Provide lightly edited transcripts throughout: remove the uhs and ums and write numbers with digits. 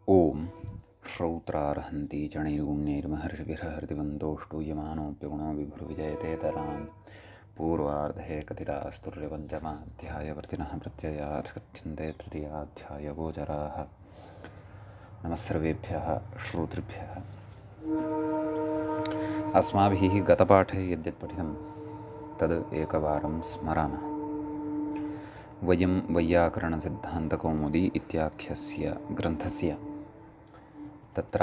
ॐ श्रौत्रार्हन्ति चणैर्गुण्यैर्महर्षिभिर्हृदिवन्दोष्टूयमानोऽप्यगुणो विभुर्विजयते तरां पूर्वार्धे कथितास्तुर्यपञ्चमाध्यायवर्तिनः प्रत्ययात् कथ्यन्ते तृतीयाध्यायगोचराः। नमः सर्वेभ्यः श्रोतृभ्यः। अस्माभिः गतपाठे यद्यत् पठितं तद् एकवारं स्मरामः। वयं वैयाकरणसिद्धान्तकौमुदी इत्याख्यस्य ग्रन्थस्य तत्र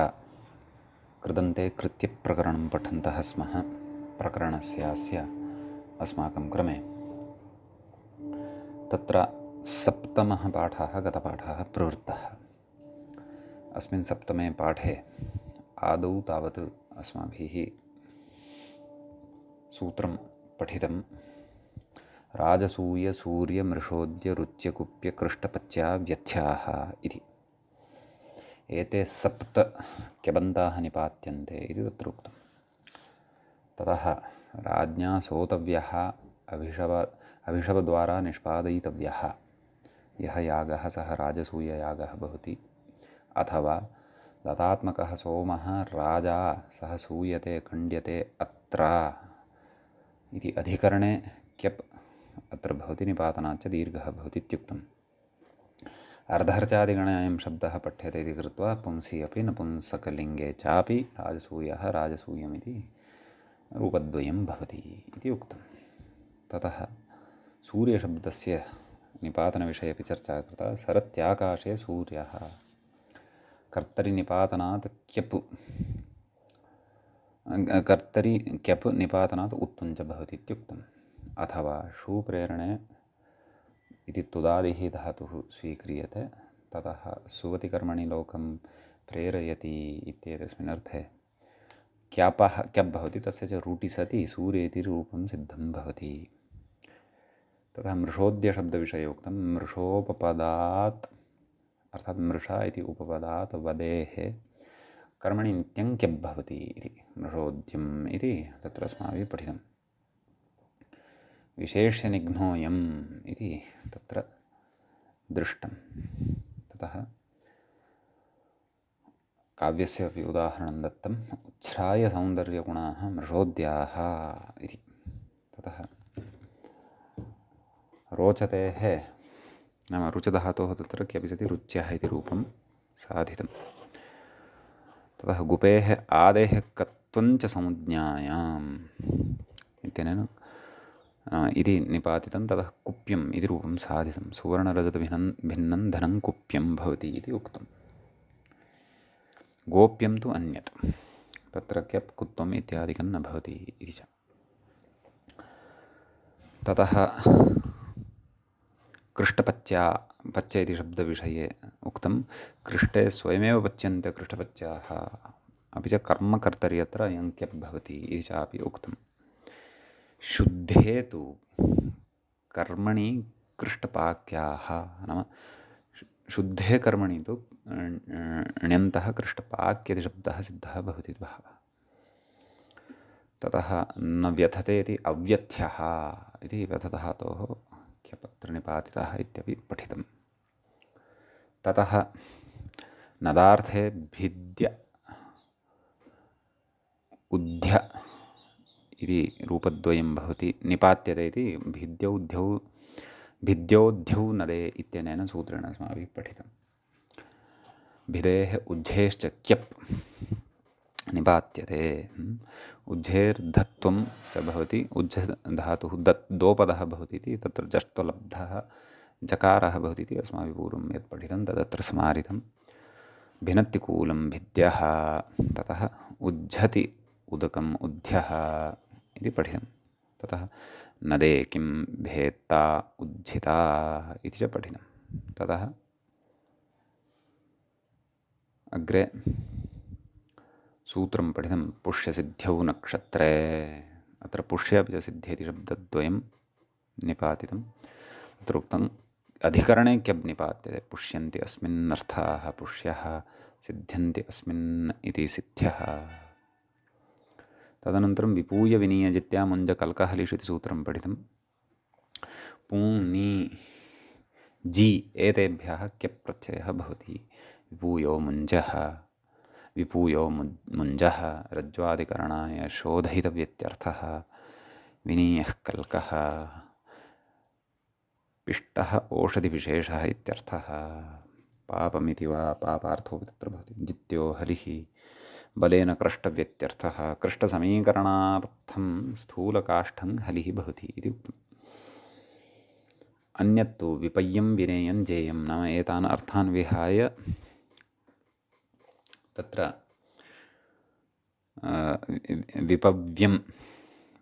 कृदन्ते कृत्यप्रकरणं पठन्तः स्मः। प्रकरणस्यास्य अस्माकं क्रमे तत्र सप्तमः पाठः गतपाठः प्रवृत्तः। अस्मिन् सप्तमे पाठे आदौ तावत् अस्माभिः सूत्रं पठितं राजसूयसूर्यमृषोद्यरुच्यकुप्यकृष्टपच्या इति। एते सप्त क्यबन्ताः निपात्यन्ते इति तत्र उक्तम्। ततः राज्ञा सोतव्यः अभिषवद्वारा निष्पादयितव्यः यः यागः सः राजसूययागः भवति, अथवा दत्तात्मकः सोमः राजा सः सूयते खण्ड्यते अत्र इति अधिकरणे क्यप् अत्र भवति, निपातनाच्च दीर्घः भवति इत्युक्तम्। अर्धर्चादिगणे अयं शब्दः पठ्यते इति कृत्वा पुंसि अपि नपुंसकलिङ्गे चापि राजसूयः राजसूयमिति रूपद्वयं भवति इति उक्तं। ततः सूर्यशब्दस्य निपातनविषये अपि चर्चा कृता। सरत्याकाशे सूर्यः कर्तरि क्यप् निपातनात् उत्तुञ्च भवति इत्युक्तम्। अथवा शूप्रेरणे इति तुदादिः धातुः स्वीक्रियते। ततः सुवतिकर्मणि लोकं प्रेरयति इत्येतस्मिन् अर्थे क्यप् भवति, तस्य च रूटि सति सूर्य इति रूपं सिद्धं भवति। ततः मृषोद्यशब्दविषये उक्तं। मृषोपपदात् अर्थात् मृषा इति उपपदात् वदेः कर्मणि नित्यं क्यप् भवति इति मृषोद्यम् इति तत्र अस्माभिः पठितं। विशेष्यनिघ्नोऽयम् इति तत्र दृष्टं। ततः काव्यस्य अपि उदाहरणं दत्तम्। उच्छ्रायसौन्दर्यगुणाः मृषोद्याः इति। ततः रोचतेः नाम रुचधातोः तत्र क्यपि सति रुच्यः इति रूपं साधितं। ततः गुपेः आदेः कत्वञ्च संज्ञायाम् इत्यनेन इति निपातितं। ततः कुप्यम् इति रूपं साधितं। सुवर्णरजतभिन्नं धनं कुप्यं भवति इति उक्तम्। गोप्यं तु अन्यत्, तत्र क्यप् कुत्वम् इत्यादिकं न भवति इति च। ततः पच्य इति शब्दविषये उक्तं। कृष्टे स्वयमेव पच्यन्ते कृष्टपच्याः, अपि च कर्मकर्तरि अत्र अयं क्यप् भवति इति चापि उक्तम्। शुद्धे तु कर्मणि कृष्टपाक्याः नाम शुद्धे कर्मणि तु ण्यन्तः कृष्टपाक्यति शब्दः सिद्धः भवति भावः। ततः न व्यथते इति अव्यथ्यः इति व्यथधातोः क्यप् अत्र निपातितः इत्यपि पठितम्। ततः नदार्थे भिद्य उद्ध्य इति रूपद्वयं भवति। निपात्यते इति भिद्योद्ध्यौ नदे इत्यनेन सूत्रेण अस्माभिः पठितम्। भिदेः उज्झेश्च क्यप् निपात्यते। उज्झेर्धत्वं च भवति। उज्झ धातुः दोपदः भवति इति तत्र जष्त्वलब्धः जकारः भवति इति अस्माभिः पूर्वं यत् पठितं तदत्र स्मारितं। भिनत्तिकूलं भिद्यः। ततः उज्झति उदकम् उद्ध्यः इति पठितं। ततः नदे किं भेत्ता उज्झिता इति च पठितं। ततः अग्रे सूत्रं पठितं। पुष्यसिद्ध्यौ नक्षत्रे। अत्र पुष्य अपि च सिद्धे इति शब्दद्वयं निपातितं। तत्र उक्तम् अधिकरणे क्यब् निपात्यते। पुष्यन्ति अस्मिन् अर्थाः पुष्यः, सिद्ध्यन्ति अस्मिन् इति सिद्ध्यः। तदनन्तरं विपूय विनीयजित्या मुञ्जकल्कहलिषु इति सूत्रं पठितं। पूनि जि एतेभ्यः क्यप् प्रत्ययः भवति। विपूयो मुञ्जः विपूयो मुञ्जः रज्ज्वादिकरणाय शोधयितव्यत्यर्थः विनीयः कल्कः पिष्टः ओषधिविशेषः इत्यर्थः पापमिति वा पापार्थोऽपि तत्र भवति जित्यो हरिः बलेन क्रष्टव्यत्यर्थः कृष्टसमीकरणार्थं स्थूलकाष्ठं हलिः भवति इति उक्तम् अन्यत्तु विपय्यं विनेयं जेयं नाम एतान् अर्थान् विहाय तत्र विपव्यं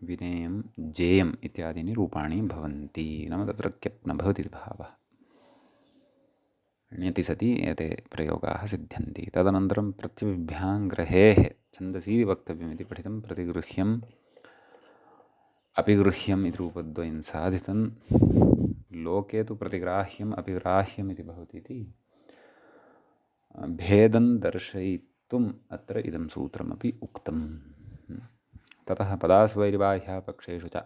विनेयं जेयम् इत्यादीनि रूपाणि भवन्ति नाम तत्र क्यप् न भवति भावः ण्यति सति एते प्रयोगाः सिद्ध्यन्ति तदनन्तरं प्रत्यभिभ्याङ्ग्रहेः छन्दसि वक्तव्यमिति पठितं प्रतिगृह्यम् अपिगृह्यम् इति रूपद्वयं साधितं लोके तु प्रतिग्राह्यम् अपिग्राह्यम् इति भवति इति भेदं दर्शयितुम् अत्र इदं सूत्रमपि उक्तम् ततः पदास्वैर्बाह्या पक्षेषु च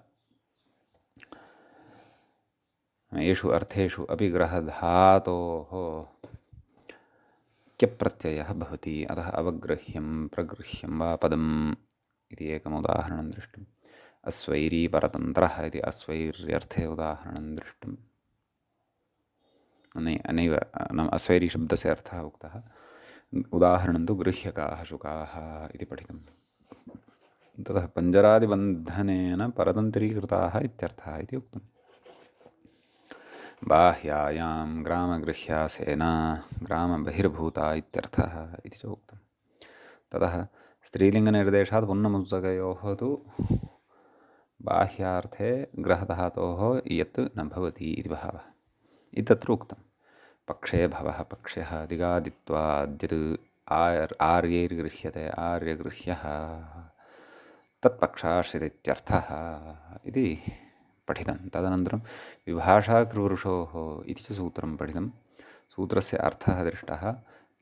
येषु अर्थेषु अपिग्रहधातोः क्यप्रत्ययः भवति अतः अवग्रह्यं प्रगृह्यं वा पदम् इति एकम् उदाहरणं दृष्टम् अस्वैरी परतन्त्रः इति अस्वैर्यर्थे उदाहरणं दृष्टम् अनैव नाम अस्वैरी शब्दस्य अर्थः उक्तः उदाहरणं तु गृह्यकाः शुकाः इति पठितम् ततः पञ्जरादिबन्धनेन परतन्त्रीकृताः इत्यर्थः इति उक्तम् बाह्यायां ग्रामगृह्या सेना ग्रामबहिर्भूता इत्यर्थः इति च उक्तम् ततः स्त्रीलिङ्गनिर्देशात् पुन्नमुत्सकयोः तु बाह्यार्थे ग्रहधातोः यत् न भवति इति भावः इत्यत्र उक्तं पक्षे भवः पक्ष्यः दिगादित्वाद्यत् आर्यैर्गृह्यते आर्यगृह्यः तत्पक्षाश्रितित्यर्थः इति पठितं तदनन्तरं विभाषाकृवृषोः इति च सूत्रं पठितं सूत्रस्य अर्थः दृष्टः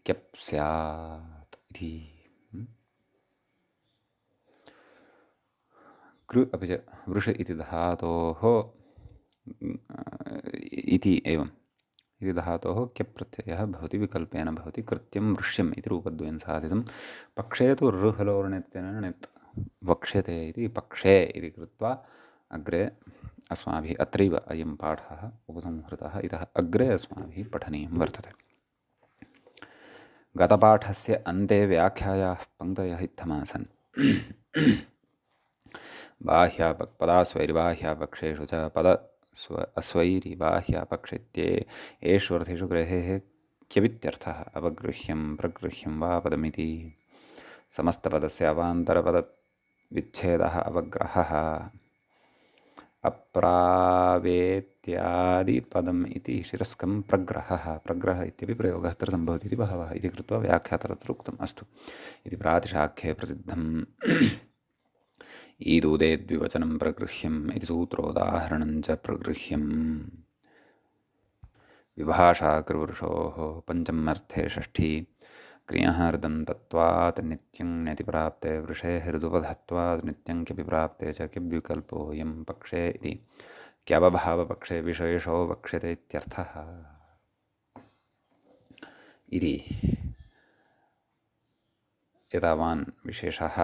क्यप् स्यात् इति कृ अपि च वृष इति धातोः इति एवम् इति धातोः क्यप् प्रत्ययः भवति विकल्पेन भवति कृत्यं वृष्यम् इति रूपद्वयं साधितं पक्षे तु ऋहलोर्णित्यनेन णित् वक्ष्यते इति पक्षे इति कृत्वा अग्रे अस्माभिः अत्रैव अयं पाठः उपसंहृतः इतः अग्रे अस्माभिः पठनीयं वर्तते गतपाठस्य अन्ते व्याख्यायाः पङ्क्तयः इत्थमासन् पदास्वैर्बाह्यापक्षेषु च अस्वैरिबाह्यापक्षित्ये एष्वर्थेषु ग्रहेः क्यवित्यर्थः अवगृह्यं प्रगृह्यं वा पदमिति समस्तपदस्य अवान्तरपदविच्छेदः अवग्रहः अप्रावेत्यादिपदम् इति शिरस्कं प्रग्रहः प्रग्रह इत्यपि प्रयोगः अत्र सम्भवति इति बहवः इति कृत्वा व्याख्यातः तत्र उक्तम् अस्तु इति प्रातिशाख्ये प्रसिद्धम् ईदूदे द्विवचनं प्रगृह्यम् इति सूत्रोदाहरणं च प्रगृह्यम् विभाषाकृवृषोः पञ्चमर्थे षष्ठी क्रियः हृदन्तत्वात् नित्यं ण्यतिप्राप्ते वृषे हृदुपधत्वात् नित्यं क्यपि प्राप्ते च क्यविकल्पोऽयं पक्षे इति क्यवभावपक्षे विशेषो वक्ष्यते इत्यर्थः इति एतावान् विशेषः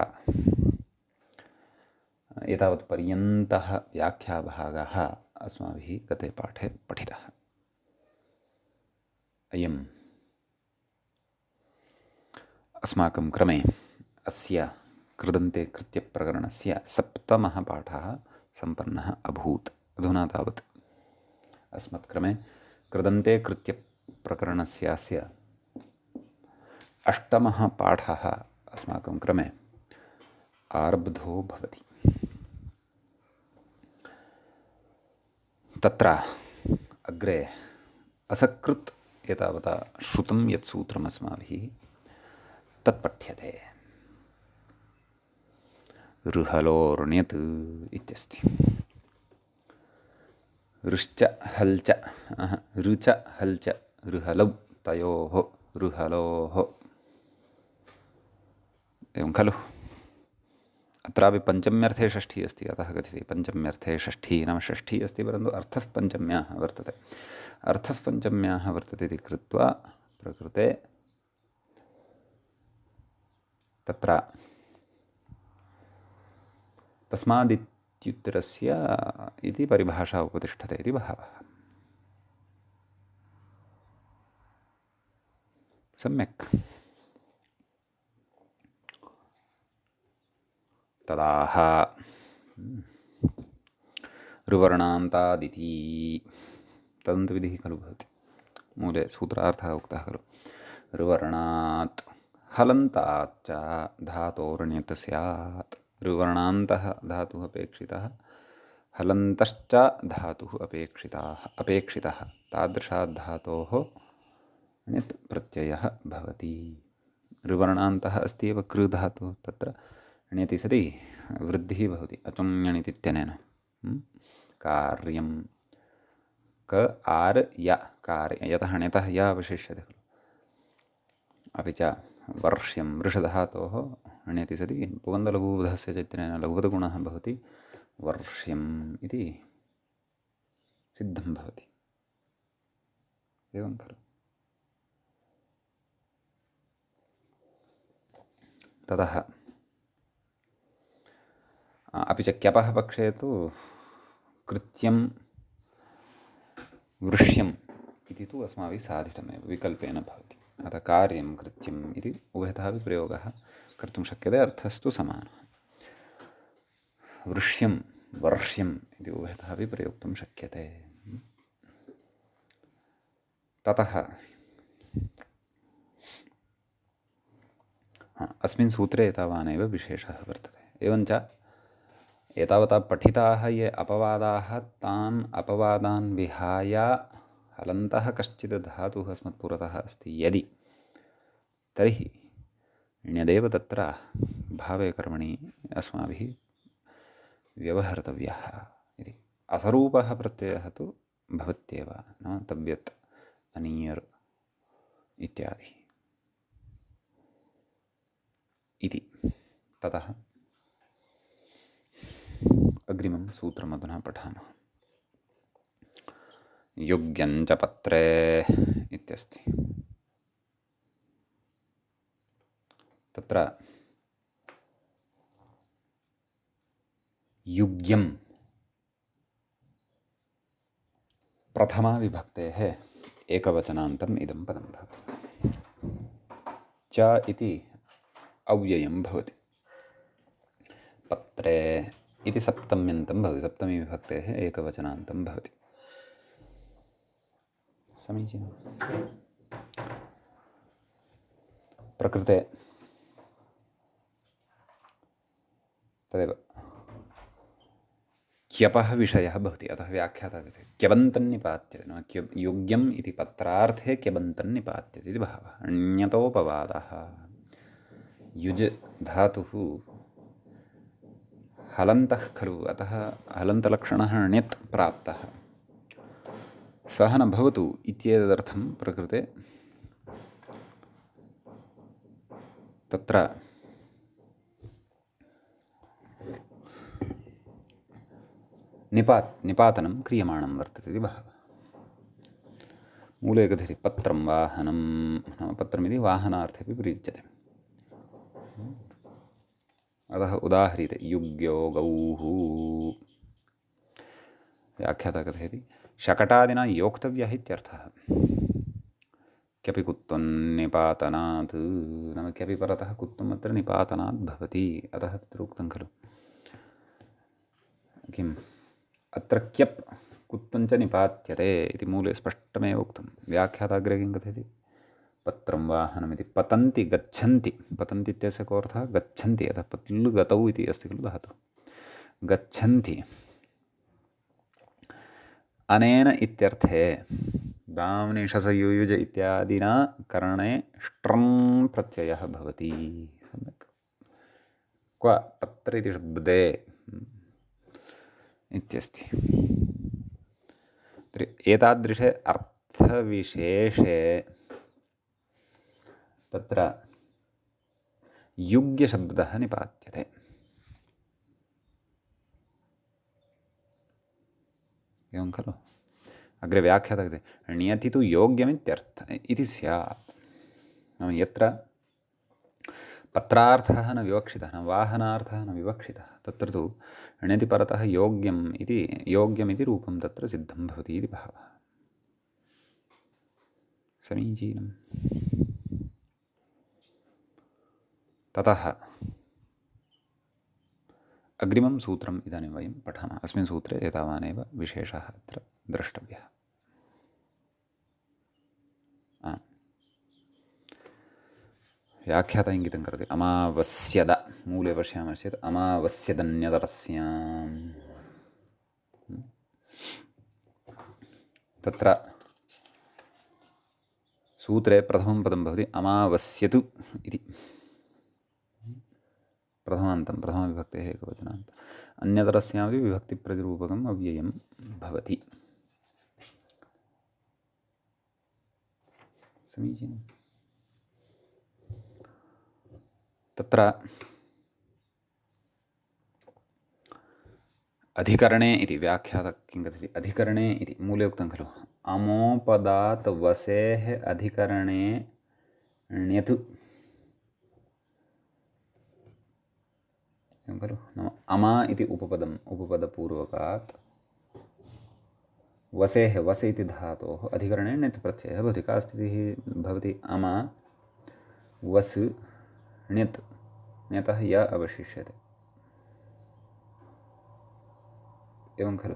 एतावत्पर्यन्तः व्याख्याभागः अस्माभिः गते पाठे पठितः अयम् अस्माकं क्रमे अस्य कृदन्ते कृत्यप्रकरणस्य सप्तमः पाठः सम्पन्नः अभूत् अधुना तावत् अस्मत्क्रमे कृदन्ते कृत्यप्रकरणस्य अष्टमः पाठः अस्माकं क्रमे आरब्धो भवति तत्र अग्रे असकृत् एतावता श्रुतं यत् सूत्रम् अस्माभिः तत्पठ्यते ऋहलोर्ण्यत् इत्यस्ति ऋश्च हल्च ऋच हल्च ऋहलौ तयोः ऋहलोः एवं खलु अत्रापि पञ्चम्यर्थे षष्ठी अस्ति अतः कथ्यते पञ्चम्यर्थे षष्ठी नाम षष्ठी अस्ति परन्तु अर्थः पञ्चम्याः वर्तते अर्थः पञ्चम्याः वर्तते इति कृत्वा प्रकृते तत्र तस्मादित्युत्तरस्य इति परिभाषा उपतिष्ठते इति भावः। सम्यक्। तदाह ऋवर्णान्तादिति तदन्तविधिः खलु भवति। मूले सूत्रार्थः उक्तः खलु। ऋवर्णात् हलन्तात् च धातोर्ण्यत् स्यात्। ऋवर्णान्तः धातुः अपेक्षितः, हलन्तश्च धातुः अपेक्षितः। तादृशात् धातोः ण्यत् प्रत्ययः भवति। ऋवर्णान्तः अस्ति एव कृ धातुः, तत्र ण्यति सति वृद्धिः भवति अचुञ्यणिति इत्यनेन। कार्यं क आर् य कार्य, यतः ण्यतः य अवशिष्यते खलु। अपि च वर्ष्यं वृषधातोः ण्यति सति पुगन्धलघुबुधस्य चैतन्येन लघुपदगुणः भवति वर्ष्यम् इति सिद्धं भवति। एवं खलु। ततः अपि च क्यपः पक्षे तु कृत्यं वृष्यम् इति तु अस्माभिः साधितमेव, विकल्पेन भवति। अतः कार्यं कृत्यम् इति उभयतः अपि प्रयोगः कर्तुं शक्यते, अर्थस्तु समानः। वृष्यं वर्ष्यम् इति उभयतः अपि प्रयोक्तुं शक्यते। ततः अस्मिन् सूत्रे एतावानेव विशेषः वर्तते। एवञ्च एतावता पठिताः ये अपवादाः, तान् अपवादान् विहाय हलन्तः कश्चित् धातुः अस्मत्पुरतः अस्ति यदि, तर्हि ण्यदेव तत्र भावे कर्मणि अस्माभिः व्यवहर्तव्यः इति। असरूपः प्रत्ययः तु भवत्येव, न तव्यत्, अनियर् इत्यादि इति। ततः अग्रिमं सूत्रमधुना पठामः। युग्यञ्च पत्रे इत्यस्ति। तत्र युग्यं प्रथमाविभक्तेः एकवचनान्तम् इदं पदं भवति। च इति अव्ययं भवति। पत्रे इति सप्तम्यन्तं भवति, सप्तमीविभक्तेः एकवचनान्तं भवति। समीचीनं। प्रकृते तदेव क्यपः विषयः भवति, अतः व्याख्याता कथयति क्यबन्तन्निपात्यते, नाम योग्यम् इति पत्रार्थे क्यबन्तन्निपात्यते इति भावः। ण्यतोपवादः, युज् धातुः हलन्तः खलु, अतः हलन्तलक्षणः ण्यत् प्राप्तः, सः न भवतु इत्येतदर्थं प्रकृते तत्र निपातनं क्रियमाणं वर्तते इति भावः। मूले कथयति पत्रं वाहनं, नाम पत्रमिति वाहनार्थेपि प्रयुज्यते। अतः उदाह्रियते युग्यो गौः। व्याख्याता कथयति शकटादिना योक्तव्यः इत्यर्थः। क्यपि कुत्वं निपातनात्, नाम क्यपि परतः कुत्वम् अत्र निपातनात् भवति, अतः तत्र उक्तं खलु किम् अत्र क्यप् कुत्वञ्च निपात्यते इति मूले स्पष्टमेव उक्तं। व्याख्याताग्रे किं कथयति पत्रं वाहनमिति पतन्ति गच्छन्ति, पतन्ति इत्यस्य को अर्थः गच्छन्ति, अतः पत्लु गतौ इति अस्ति खलु धातुः, गच्छन्ति अनेन इत्यर्थे दाम्नि शसयुयुज इत्यादिना करणे ष्ट्रं प्रत्ययः भवति। सम्यक्। क्व पत्र इति शब्दे इत्यस्ति। एतादृशे अर्थविशेषे तत्र युग्यशब्दः निपात्यते। एवं खलु। अग्रे व्याख्याता ण्यति तु योग्यमित्यर्थः इति स्यात्। नाम यत्र पत्रार्थः न विवक्षितः, न वाहनार्थः न विवक्षितः। तत्र तु ण्यति परतः योग्यमिति रूपं तत्र सिद्धं भवति इति भावः। समीचीनम्। ततः अग्रिमं सूत्रम् इदानीं वयं पठामः। अस्मिन् सूत्रे एतावानेव विशेषः अत्र द्रष्टव्यः। व्याख्याता इङ्गितं करोति। अमावस्यद मूले पश्यामश्चेत् अमावस्यदन्यतरस्याम्। तत्र सूत्रे प्रथमं पदं भवति अमावस्यतु इति। प्रथमान्तं प्रथमविभक्तेः एकवचनान्त। अन्यतरस्यामपि विभक्तिप्रतिरूपकम् अव्ययं भवति। समीचीनम्। तत्र अधिकरणे इति व्याख्यातः किं कथयति? अधिकरणे इति मूले उक्तं खलु, अमोपदात् वसेः अधिकरणे ण्यत् एवं खलु। नाम अमा इति उपपदपूर्वकात् वसेः, वस इति धातोः अधिकरणे ण्यत् प्रत्ययः भवति। का स्थितिः भवति? अमा वस् ण्यत्, ण्यतः य अवशिष्यते। एवं खलु।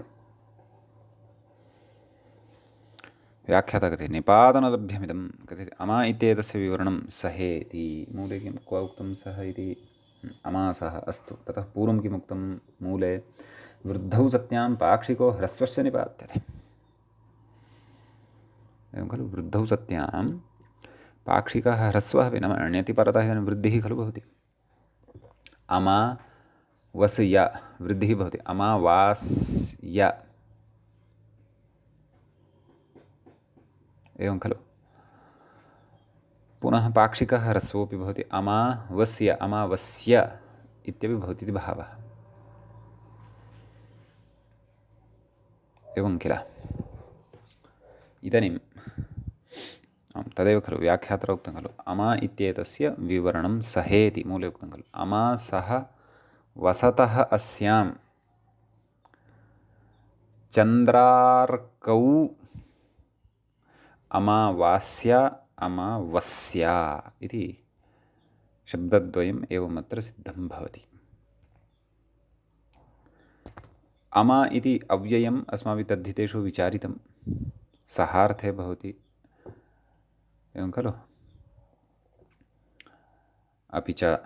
व्याख्याता कथयति निपातनलभ्यमिदं कथयति। अमा इत्येतस्य विवरणं सहेति। मूले किं क्व उक्तं सः इति? अमासः। अस्तु। ततः पूर्वं किमुक्तं मूले? वृद्धौ सत्यां पाक्षिको ह्रस्वश्च निपात्यते। एवं खलु। वृद्धौ सत्यां पाक्षिकः ह्रस्वः अपि, नाम ण्यति परतः इदानीं वृद्धिः खलु भवति। अमा वस् य वृद्धिः भवति। अमावास्य एवं खलु। पुनः पाक्षिकः ह्रस्वोऽपि भवति। अमावस्य अमावस्य इत्यपि भवति इति भावः। एवं किल। इदानीं तदेव खलु व्याख्यात्रा उक्तं खलु, अमा इत्येतस्य विवरणं सहेति। मूले उक्तं खलु, अमा सः वसतः अस्यां चन्द्रार्कौ अमावास्या अमावस्या इति शब्दद्वयम् एवमत्र सिद्धं भवति। अमा इति अव्ययम् अस्माभिः तद्धितेषु विचारितं, सहार्थे भवति। एवं खलु। अपि च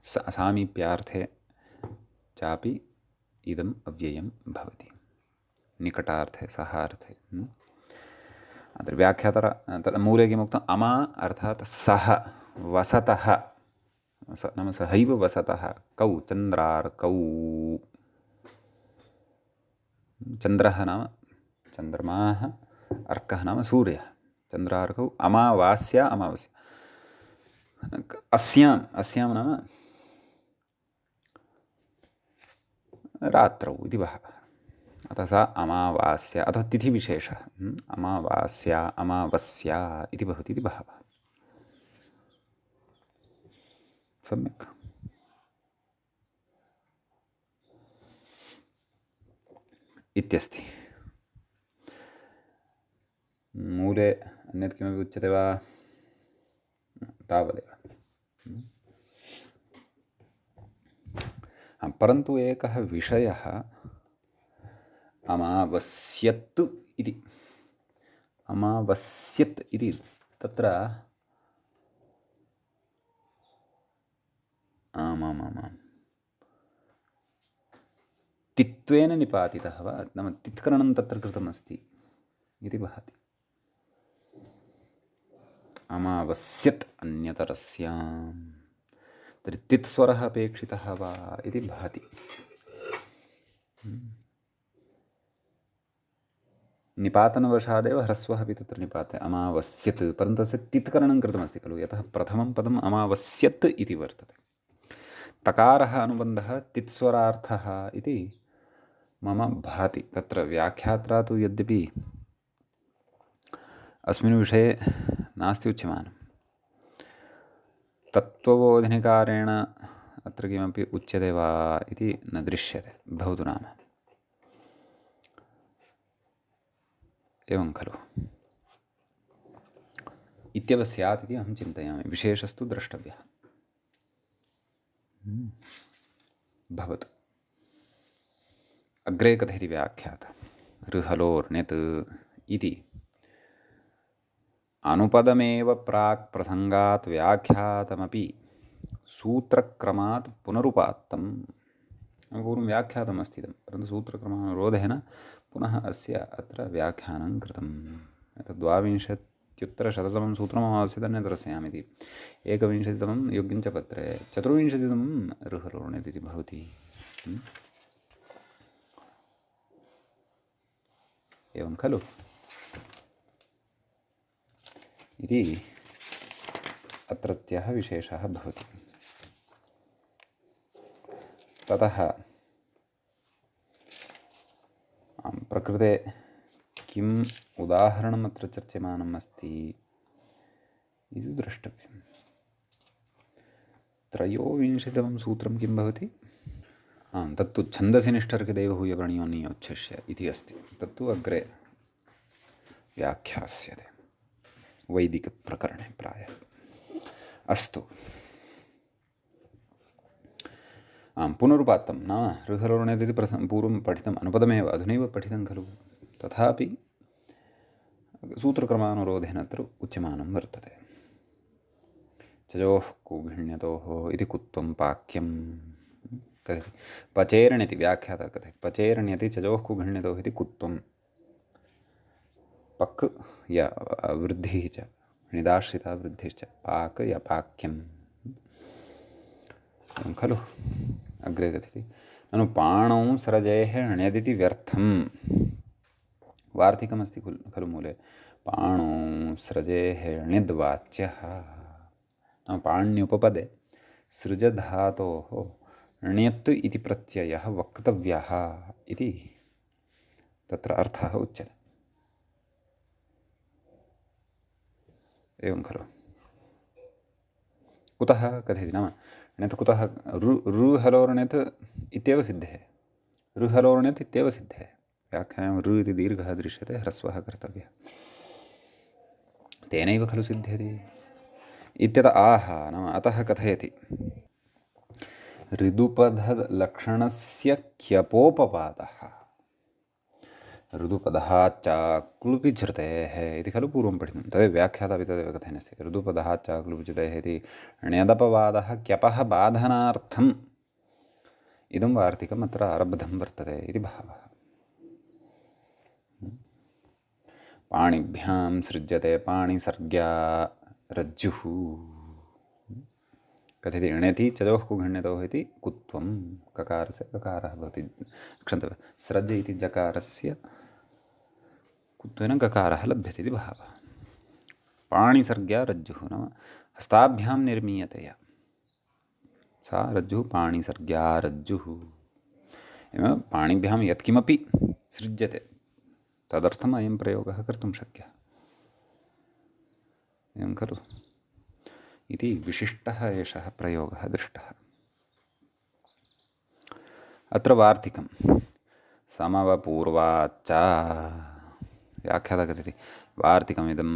सामीप्यार्थे चापि इदम् अव्ययं भवति, निकटार्थे सहार्थे। अत्र व्याख्यातर मूले किमुक्तम्? अमा अर्थात् सः वसतः, नाम सहैव वसतः। कौ चन्द्रार्कौ। चन्द्रः नाम चन्द्रमाः, अर्कः नाम सूर्यः। चन्द्रार्कौ अमावास्या अमावास्या। अस्यां नाम रात्रौ इति भावः। अतः सा अमावास्या अथवा तिथिविशेषः। अमावास्या अमावस्या इति भवति इति भावः। सम्यक्। इत्यस्ति। मूले अन्यत् किमपि उच्यते वा? तावदेव। परन्तु एकः विषयः अमावस्यत् इति। अमावस्यत् इति तत्र आमामामां तित्वेन निपातितः वा, नाम तित्करणं तत्र कृतमस्ति इति भाति। अमावस्यत् अन्यतरस्यां, तर्हि तित्स्वरः अपेक्षितः वा इति भाति। निपातनवशादेव ह्रस्वः अपि तत्र निपाते अमावस्यत्, परन्तु तस्य तित्करणं कृतमस्ति खलु, यतः प्रथमं पदम् अमावस्यत् इति वर्तते। तकारः अनुबन्धः तित्स्वरार्थः इति मम भाति। तत्र व्याख्यात्रा तु यद्यपि अस्मिन् विषये नास्ति उच्यमानं, तत्त्वबोधिनिकारेण अत्र किमपि उच्यते वा इति न दृश्यते भवतु नाम। एवं खलु इत्येव स्यात् इति अहं चिन्तयामि। विशेषस्तु द्रष्टव्यः। भवतु। अग्रे कथयति व्याख्यातः ऋहलोर्ण्यत् इति अनुपदमेव प्राक् प्रसङ्गात् व्याख्यातमपि सूत्रक्रमात् पुनरुपात्तम्। पूर्वं व्याख्यातमस्ति इदं, परन्तु सूत्रक्रमानुरोधेन पुनः अस्य अत्र व्याख्यानं कृतम्। एतद् द्वाविंशत्युत्तरशततमं सूत्रममासीत् अन्यत्र स्यामिति। एकविंशतितमं योग्यञ्च पत्रे 24तमं ऋहलोर्ण्यत् इति भवति। एवं खलु इति अत्रत्यः विशेषः भवति। ततः प्रकृते किम् उदाहरणम् अत्र चर्च्यमानम् अस्ति इति द्रष्टव्यम्। 23तमं सूत्रं किं भवति? तत्तु छन्दसि निष्ठर्कदैवहूयप्रणयोन्योच्छिष्य इति अस्ति। तत्तु अग्रे व्याख्यास्यते वैदिकप्रकरणे प्रायः। अस्तु, पुनरुपात्तं नाम ऋहलोर्ण्यत् इति पूर्वं पठितम् अनुपदमेव अधुनैव पठितं खलु। तथापि सूत्रक्रमानुरोधेन अत्र उच्यमानं वर्तते। चजोः कुघिण्यतोः इति कुत्वं पाक्यं कथयति। पचेर्ण्यति व्याख्यातः कथयति पचेर्ण्यति चजोः कुघिण्यतोः इति कुत्वं पक् या वृद्धिः च निदाश्रिता वृद्धिश्च पाक या पाक्यं खलु। अग्रे कथयति ननु पाणौ स्रजेः ण्यदिति व्यर्थं। वार्तिकमस्ति खलु मूले। पाणौ स्रजेः ण्यद्वाच्यः नाम पाण्युपपदे सृजधातोः ण्यत् इति प्रत्ययः वक्तव्यः इति तत्र अर्थः उच्यते। एवं खलु। कुतः कथयति नाम ण्यत् कुतः ऋहलोर्ण्यत् इत्येव सिद्धे। ऋहलोर्ण्यत् इत्येव सिद्धे। व्याख्यायां ऋ इति दीर्घः दृश्यते, ह्रस्वः कर्तव्यः। तेनैव खलु सिद्ध्यति इत्यत आह नाम अतः कथयति ऋदुपधलक्षणस्य क्यपोपपादः ऋदुपदः च क्लुपि धृतेः इति खलु पूर्वं पठितं। तदेव व्याख्यातापि तदेव कथयन्नस्ति। ऋदुपदः च क्लुपि धृतेः इति ण्यदपवादः क्यपः बाधनार्थम् इदं वार्तिकम् अत्र आरब्धं वर्तते इति भावः। पाणिभ्यां सृज्यते पाणिसर्ग्या रज्जुः कथयति ण्यति चजोः कुघिण्यतोः इति कुत्वं ककारस्य ककारः भवति। क्षन्तव्यः स्रज् इति जकारस्य कुत्वेन ककारः लभ्यते इति भावः। पाणिसर्ग्या रज्जुः नाम हस्ताभ्यां निर्मीयते या सा रज्जुः पाणिसर्ग्या रज्जुः। एवं पाणिभ्यां यत्किमपि सृज्यते तदर्थम् अयं प्रयोगः कर्तुं शक्यः। एवं खलु इति विशिष्टः एषः प्रयोगः दृष्टः। अत्र वार्तिकं समवपूर्वाच्च व्याख्यातः कथयति वार्तिकमिदं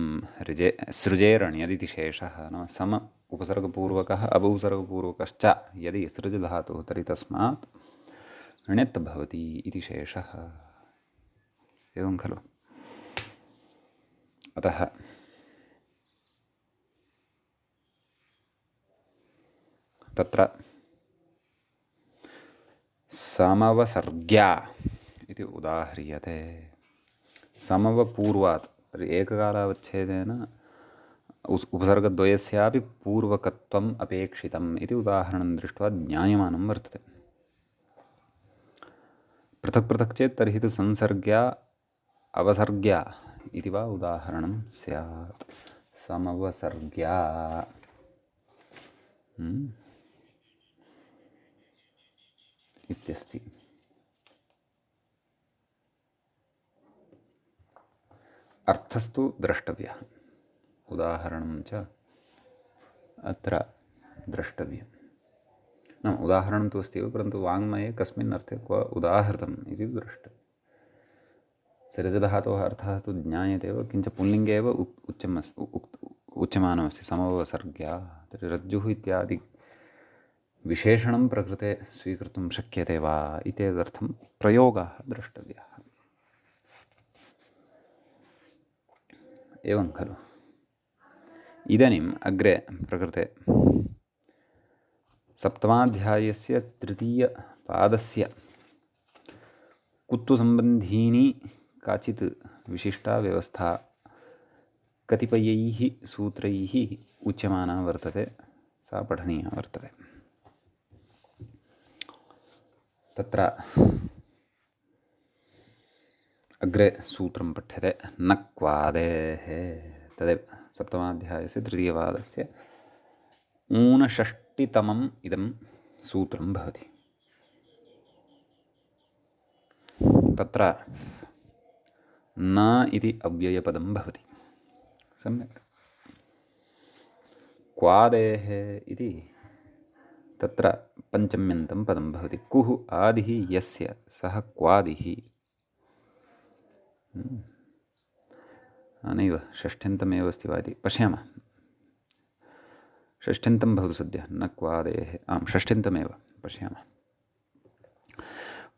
सृजेरण्यदिति शेषः नाम सम उपसर्गपूर्वकः अवसर्गपूर्वकश्च यदि सृजधातुः तर्हि तस्मात् ण्यत् भवति इति शेषः। एवं खलु। अतः तत्र समवसर्ग्या इति उदाह्रियते। समवपूर्वात् तर्हि एककालावच्छेदेन उपसर्गद्वयस्यापि पूर्वकत्वम् अपेक्षितम् इति उदाहरणं दृष्ट्वा ज्ञायमानं वर्तते। पृथक् पृथक् चेत् तर्हि तु संसर्ग्या अवसर्ग्या इति वा उदाहरणं स्यात्। समवसर्ग्या इत्यस्ति। अर्थस्तु द्रष्टव्यः। उदाहरणं च अत्र द्रष्टव्यं। न उदाहरणं तु अस्ति एव, परन्तु वाङ्मये कस्मिन् अर्थे क्व उदाहृतम् इति द्रष्टव्यं। सृजधातोः अर्थः तु ज्ञायते एव, किञ्च पुल्लिङ्गे एव उच्यमानमस्ति समवसर्ग्या। तर्हि रज्जुः इत्यादि विशेषणं प्रकृते स्वीकर्तुं शक्यते वा इत्येतदर्थं प्रयोगाः द्रष्टव्याः। एवं खलु। इदानीम् अग्रे प्रकृते सप्तमाध्यायस्य तृतीयपादस्य कुत्वसम्बन्धीनी काचित् विशिष्टा व्यवस्था कतिपयैः सूत्रैः उच्यमाना वर्तते, सा पठनीया वर्तते। तत्र अग्रे सूत्रं पठ्यते न क्वादेः, तदेव सप्तमाध्यायस्य तृतीयपादस्य ऊनषष्टितमम् इदं सूत्रं भवति। तत्र न इति अव्ययपदं भवति। सम्यक्। क्वादेः इति तत्र पञ्चम्यन्तं पदं भवति। कुः आदिः यस्य सः क्वादिः। नैव षष्ठ्यन्तमेव अस्ति वा इति पश्यामः। षष्ठ्यन्तं भवतु सद्यः, न क्वादेः। आं, षष्ठ्यन्तमेव पश्यामः।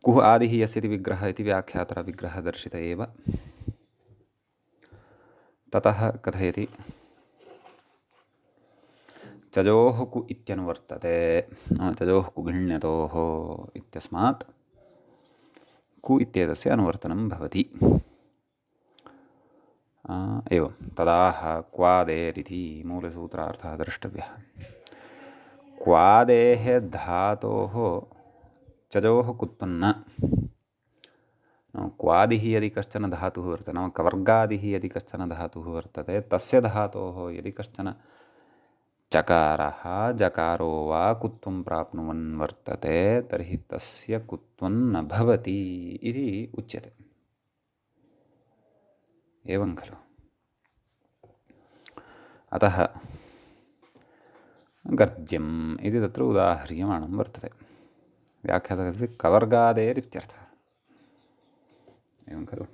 कुः आदिः यस्य इति विग्रहः इति व्याख्यातः विग्रहः दर्शित एव। ततः कथयति चजोः कु इत्यनुवर्तते। चजोः कुघिण्यतोः इत्यस्मात् कु इत्येतस्य अनुवर्तनं भवति। एवं तदाह क्वादेरिति मूलसूत्रार्थः द्रष्टव्यः। क्वादेः धातोः चजोः कुत्पन्न। क्वादिः यदि कश्चन धातुः वर्तते, नाम कवर्गादिः यदि कश्चन धातुः वर्तते, तस्य धातोः यदि कश्चन चकारः जकारो वा कुत्वं प्राप्नुवन् वर्तते, तर्हि तस्य कुत्वं न भवति इति उच्यते। एवं खलु। अतः गर्ज्यम् इति तत्र उदाह्रियमाणं वर्तते। व्याख्यातः कथयति कवर्गादेरित्यर्थः। एवं खलु।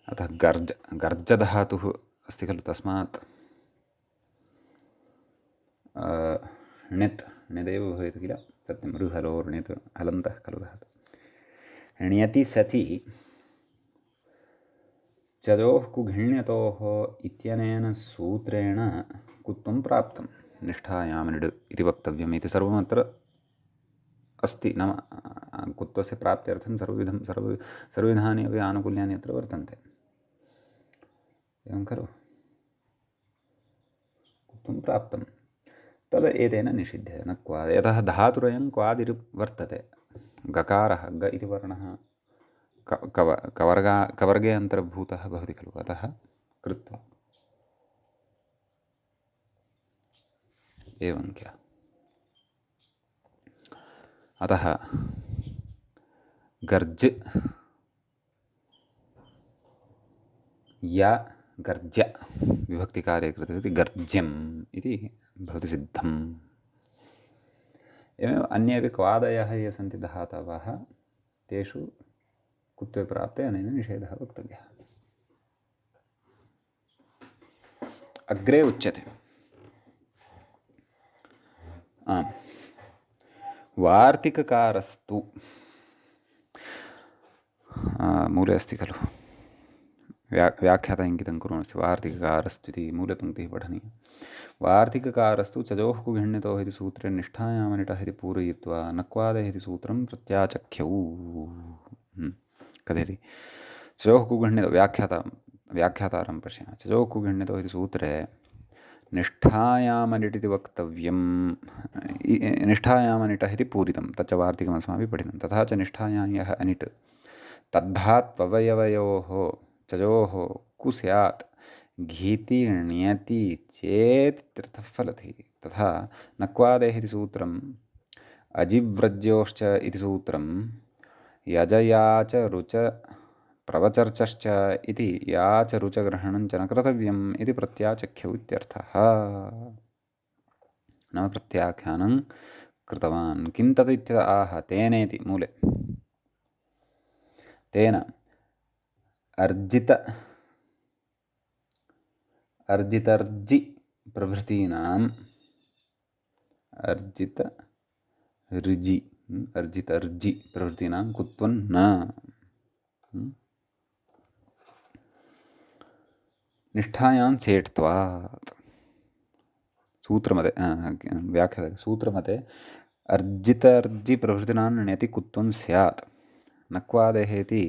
अतः गर्जधातुः अस्ति खलु, तस्मात् ण्यत् ण्यदेव भवेत् किल। सत्यं ऋहलोर्ण्यत् हलन्तः खलु धातुः। ण्यति सति चजोः कुघिण्यतोः इत्यनेन सूत्रेण कुत्वं प्राप्तं निष्ठायामनिड् इति वक्तव्यम् इति सर्वमत्र अस्ति। नाम कुत्वस्य प्राप्त्यर्थं सर्वविधानि अपि आनुकूल्यानि अत्र वर्तन्ते। एवं खलु। कुत्वं प्राप्तं तद् एतेन निषिध्यते न क्वादे। यतः धातुरयं क्वादिर्वर्तते। गकारः ग इति वर्णः कवर्गे अन्तर्भूतः भवति खलु, अतः कृत्वा। एवं किल। अतः गर्ज या गर्ज विभक्तिकारे कृते सति गर्ज्यम् इति भवति सिद्धम्। एवमेव अन्येपि क्वादयः ये सन्ति धातवः, तेषु कुत्वे प्राप्ते अनेन निषेधः वक्तव्यः। अग्रे उच्यते वार्तिककारस्तु। मूले अस्ति खलु, व्याख्यातः इङ्गितं कुर्वन्नस्ति। वार्तिककारस्तु इति मूलपङ्क्तिः पठनीया। वार्तिककारस्तु चजोः कुघिण्यतोः इति सूत्रे निष्ठायामनिटः इति पूरयित्वा नक्वादेः इति सूत्रं प्रत्याचख्यौ। कथयति चजोः कुघिण्यतो व्याख्यातारं पश्यामः। चजोः कुघिण्यतोः इति सूत्रे निष्ठायामनिट् इति वक्तव्यं। निष्ठायामनिटः इति पूरितं, तच्च वार्तिकमस्माभिः पठितं। तथा च निष्ठायां यः अनिट् तद्धात्ववयवयोः चजोः कु स्यात् घीति ण्यति चेत् इत्यर्थः फलति। तथा नक्वादेः इति सूत्रम् अजिव्रज्योश्च इति सूत्रं यजया च रुच प्रवचर्चश्च इति या च रुचग्रहणं च न कर्तव्यम् इति प्रत्याचख्यौ इत्यर्थः। नाम प्रत्याख्यानं कृतवान्। किं तद् इत्यतः आह तेनेति मूले तेन अर्जितर्जि प्रभृतीनाम् अर्जितर्जि प्रभृतीनां कुत्वं न निष्ठायां सेट्त्वात्। सूत्रमते सूत्रमते अर्जितर्जि प्रभृतीनां ण्यति कुत्वं स्यात् नक्वादेः इति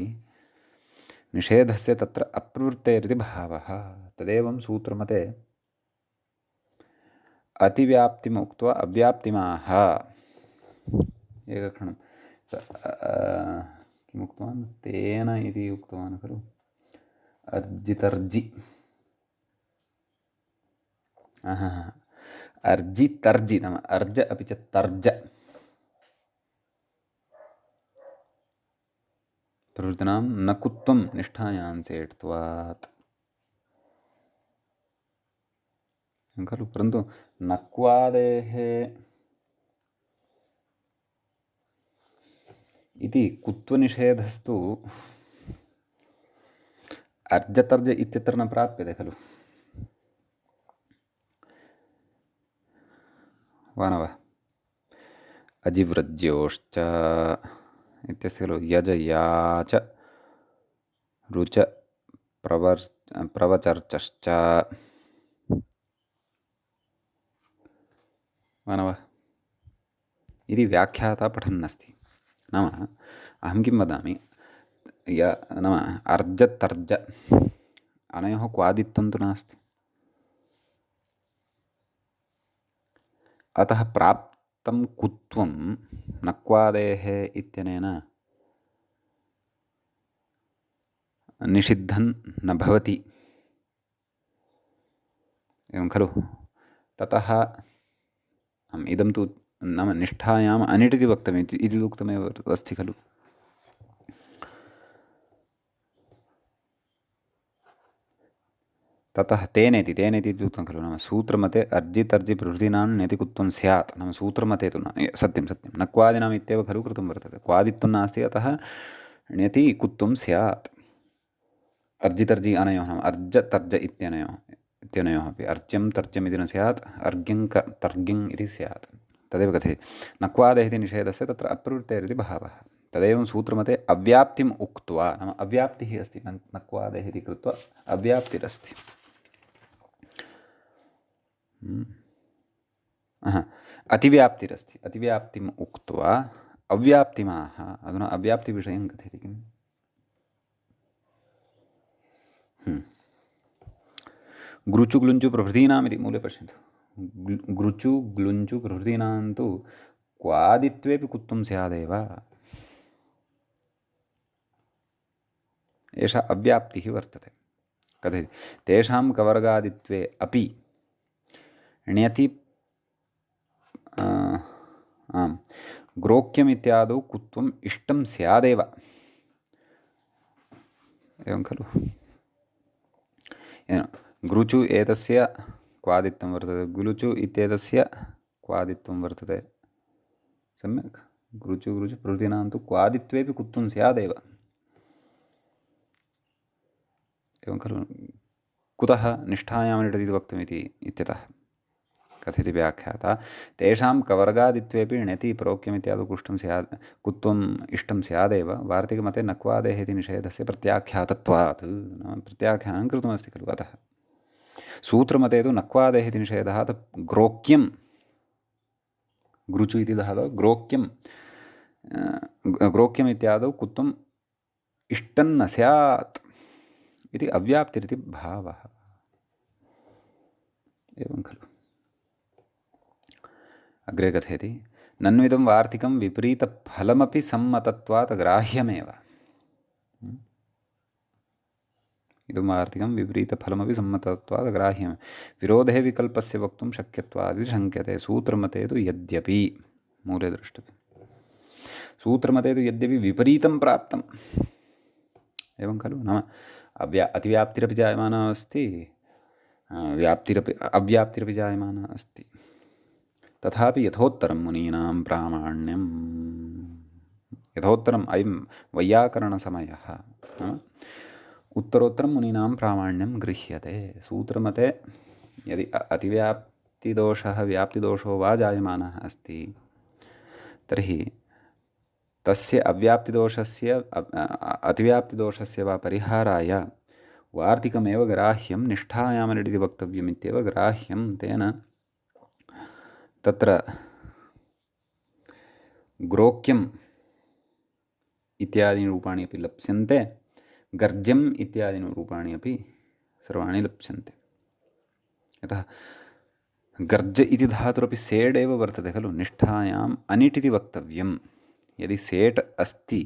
निषेधस्य तत्र अप्रवृत्तेरिति भावः। तदेवं सूत्रमते अतिव्याप्तिम् उक्त्वा अव्याप्तिमाह। एकक्षणं किम् उक्तवान्? तेन इति उक्तवान् खलु, अर्जितर्जि अर्जितर्जि नाम अर्ज अपि च तर्ज प्रवृत्तीनां न कुत्वं निष्ठायां सेट्त्वात् खलु। परन्तु नक्वादेः इति कुत्वनिषेधस्तु अर्जतर्ज इत्यत्र न प्राप्यते खलु। वा न वा? अजिव्रज्योश्च इत्यस्य खलु यज या च रुच प्रवचर्चश्च वा न वा इति व्याख्याता पठन्नस्ति। नाम अहं किं वदामि, नाम अर्जतर्ज अनयोः क्वादित्वं तु नास्ति। अतः प्राप्तं कुत्वं नक्वादेः इत्यनेन निषिद्धं न भवति, एवं खलु। ततः इदं तु नाम निष्ठायाम् अनिट् इति वक्तव्यम् इति उक्तमेव अस्ति खलु। ततः तेनेति इति उक्तं खलु। नाम सूत्रमते अर्जितर्जि प्रभृतीनां ण्यति कुत्वं स्यात्। नाम सूत्रमते तु न सत्यं नक्वादिनाम् इत्येव खलु कृतं वर्तते। क्वादित्वं नास्ति, अतः ण्यति कुत्वं स्यात्। अर्जितर्जि अनयोः नाम अर्जतर्ज इत्यनयोः अपि अर्च्यं तर्च्यम् इति न स्यात्, अर्घ्यं तर्घ्यम् इति स्यात्। तदेव कथयति। नक्वादेः इति निषेधस्य तत्र अप्रवृत्तेरिति भावः। तदेवं सूत्रमते अव्याप्तिम् उक्त्वा, नाम अव्याप्तिः अस्ति नक्वादेः इति कृत्वा अव्याप्तिरस्ति। अतिव्याप्तिरस्ति। अतिव्याप्तिम् उक्त्वा अव्याप्तिमाह। अधुना अव्याप्तिविषयं कथयति किम्? ग्रुचु ग्लुञ्चु प्रभृतीनाम् इति मूले पश्यन्तु। ग्रुचु ग्लुञ्चु प्रभृतीनां तु क्वादित्वेपि कुत्वं स्यादेव। एषा अव्याप्तिः वर्तते। कथयति? तेषां कवर्गादित्वे अपि ण्यति ग्रोक्यमित्यादौ कुत्वम् इष्टं स्यादेव, एवं खलु। ग्रुचु एतस्य क्वादित्वं वर्तते, ग्लुचु इत्येतस्य क्वादित्वं वर्तते। सम्यक्। ग्रुचु प्रभृतीनां तु क्वादित्वेपि कुत्वं स्यादेव, एवं खलु। कुतः निष्ठायाम् अनिट् इति वक्तमिति इत्यतः कथयति व्याख्याता। तेषां कवर्गादित्वेपि ण्यति प्रोक्यमित्यादौ कुत्वम् इष्टं स्यादेव। वार्तिकमते नक्वादेः इति निषेधस्य प्रत्याख्यातत्वात्, नाम प्रत्याख्यानं कृतमस्ति खलु। अतः सूत्रमते तु नक्वादेः इति निषेधः ग्रोक्यं, ग्रुचु इति धातौ ग्रोक्यमित्यादौ कुत्वम् इष्टं न स्यात् इति अव्याप्तिरिति भावः, एवं खलु। अग्रे कथयति। नन्विदं वार्तिकं विपरीतफलमपि सम्मतत्वात् ग्राह्यमेव। इदं वार्तिकं विपरीतफलमपि सम्मतत्वात् ग्राह्यमेव। विरोधे विकल्पस्य वक्तुं शक्यत्वादिति शङ्क्यते। सूत्रमते तु यद्यपि, मूले द्रष्टव्यं, सूत्रमते तु यद्यपि विपरीतं प्राप्तं, एवं खलु? नाम अतिव्याप्तिरपि जायमाना अस्ति, व्याप्तिरपि अव्याप्तिरपि जायमाना अस्ति। तथापि यथोत्तरं मुनीनां प्रामाण्यं, यथोत्तरम् अयं वैयाकरणसमयः, उत्तरोत्तरं मुनीनां प्रामाण्यं गृह्यते। सूत्रमते यदि अतिव्याप्तिदोषः व्याप्तिदोषो वा जायमानः अस्ति तर्हि तस्य अव्याप्तिदोषस्य अतिव्याप्तिदोषस्य वा परिहाराय वार्तिकमेव ग्राह्यं, निष्ठायामनिडिति वक्तव्यमित्येव ग्राह्यं। तेन तत्र ग्रोक्यम् इत्यादीनि रूपाणि अपि लप्स्यन्ते, गर्ज्यम् इत्यादीनि रूपाणि अपि सर्वाणि लप्स्यन्ते। यतः गर्ज इति धातुरपि सेड् एव वर्तते खलु, निष्ठायाम् अनिट् इति वक्तव्यं। यदि सेट् अस्ति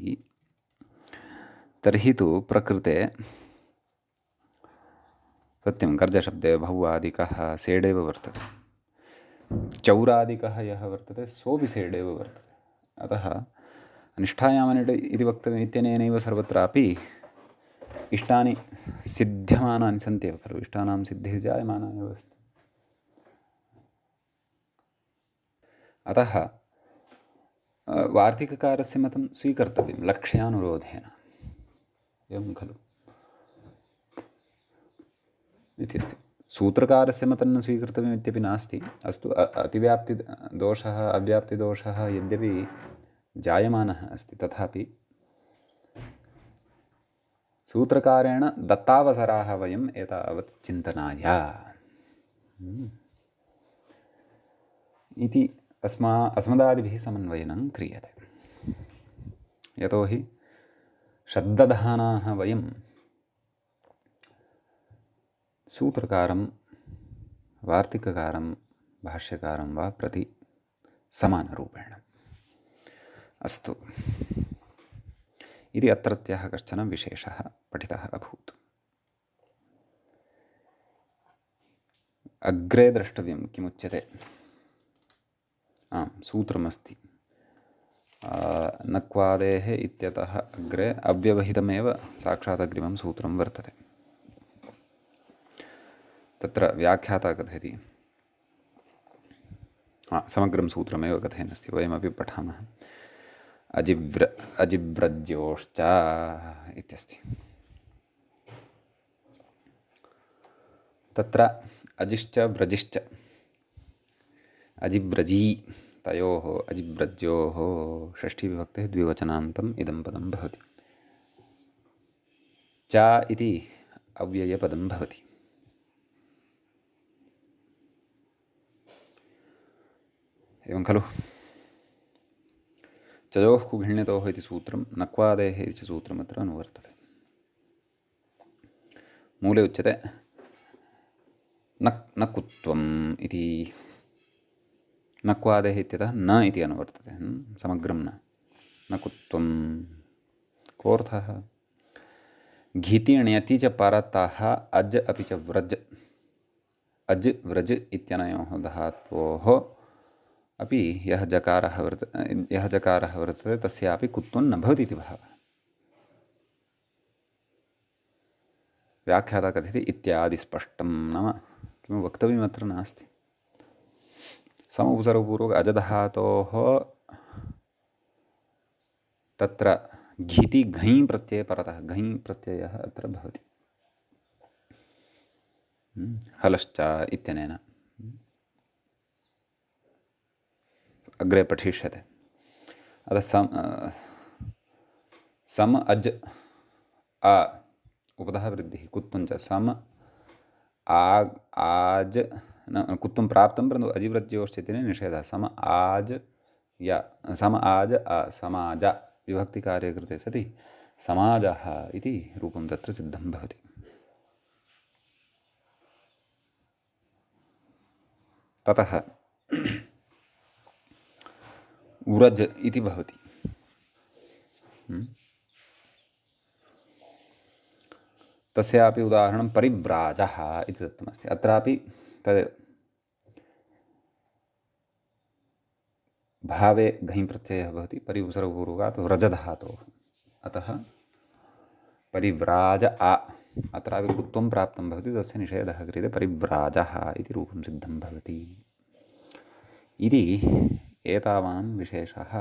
तर्हि तु प्रकृते सत्यं गर्जशब्दे भौवादिकः सेडेव वर्तते, चौरादिकः यः वर्तते सोऽपि सेडेव वर्तते। अतः निष्ठायामनिट् इति वक्तव्यम् इत्यनेनैव सर्वत्रापि इष्टानि सिद्ध्यमानानि सन्ति एव खलु, इष्टानां सिद्धिः जायमाना एव अस्ति। अतः वार्तिककारस्य मतं स्वीकर्तव्यं लक्ष्यानुरोधेन, एवं खलु इति अस्ति। सूत्रकारस्य मतं न स्वीकर्तव्यम् इत्यपि नास्ति। अस्तु, अतिव्याप्तिदोषः अव्याप्तिदोषः यद्यपि जायमानः अस्ति तथापि सूत्रकारेण दत्तावसराः वयम् एतावत् चिन्तनाय इति अस्मदादिभिः समन्वयनं क्रियते। यतोहि श्रद्दधानाः वयं सूत्रकारं वार्तिककारं भाष्यकारं वा प्रति समानरूपेण। अस्तु, इति अत्रत्यः कश्चन विशेषः पठितः अभूत्। अग्रे द्रष्टव्यं किमुच्यते। सूत्रमस्ति नक्वादेः इत्यतः अग्रे अव्यवहितमेव साक्षात् अग्रिमं सूत्रं वर्तते। तत्र व्याख्याता कथयति, समग्रं सूत्रमेव कथयन्नस्ति, वयमपि पठामः। अजिव्रज्योश्च इत्यस्ति। तत्र अजिश्च व्रजिश्च, अजिव्रजी तयोः अजिव्रज्योः षष्ठीविभक्तेः द्विवचनान्तम् इदं पदं भवति। च इति अव्ययपदं भवति। एवं खलु? चयोः कुघिण्यतोः इति सूत्रं नक्वादेः इति च सूत्रमत्र अनुवर्तते। मूले उच्यते न कुत्वम् इति। नक्वादेः इत्यतः न इति अनुवर्तते, समग्रं न कुत्वं। कोऽर्थः? घिति ण्यति च परतः अज् अपि च व्रज, अज् व्रज इत्यनयोः धातोः अपि यः जकारः वर्तते तस्यापि कुत्वं न भवति इति भावः। व्याख्याता कथयति इत्यादि स्पष्टं, नाम किं वक्तव्यमत्र नास्ति। सम उपसर्गपूर्वक अजधातोः तत्र घिति घञ् प्रत्यये परतः घञ् प्रत्ययः अत्र भवति, हलश्च इत्यनेन अग्रे पठिष्यते। अतः सम अज् आ उपधः वृद्धिः कुत्वं च सम आज न कुत्वं प्राप्तं, परन्तु अजिव्रज्योश्चेत्यनेन निषेधः। सम आज आ समाज विभक्तिकार्ये कृते सति समाजः इति रूपं तत्र सिद्धं भवति। ततः उरज इति भवति। तस्यापि उदाहरणं परिव्राजः इति दत्तमस्ति। अत्रापि तद् भावे घञ् प्रत्ययः भवति, परि उपसर्गपूर्वकात् व्रजधातोः। अतः परिव्राज आ अत्रापि कुत्वं प्राप्तं भवति, तस्य निषेधः क्रियते, परिव्राजः इति रूपं सिद्धं भवति इति एतावान् विशेषः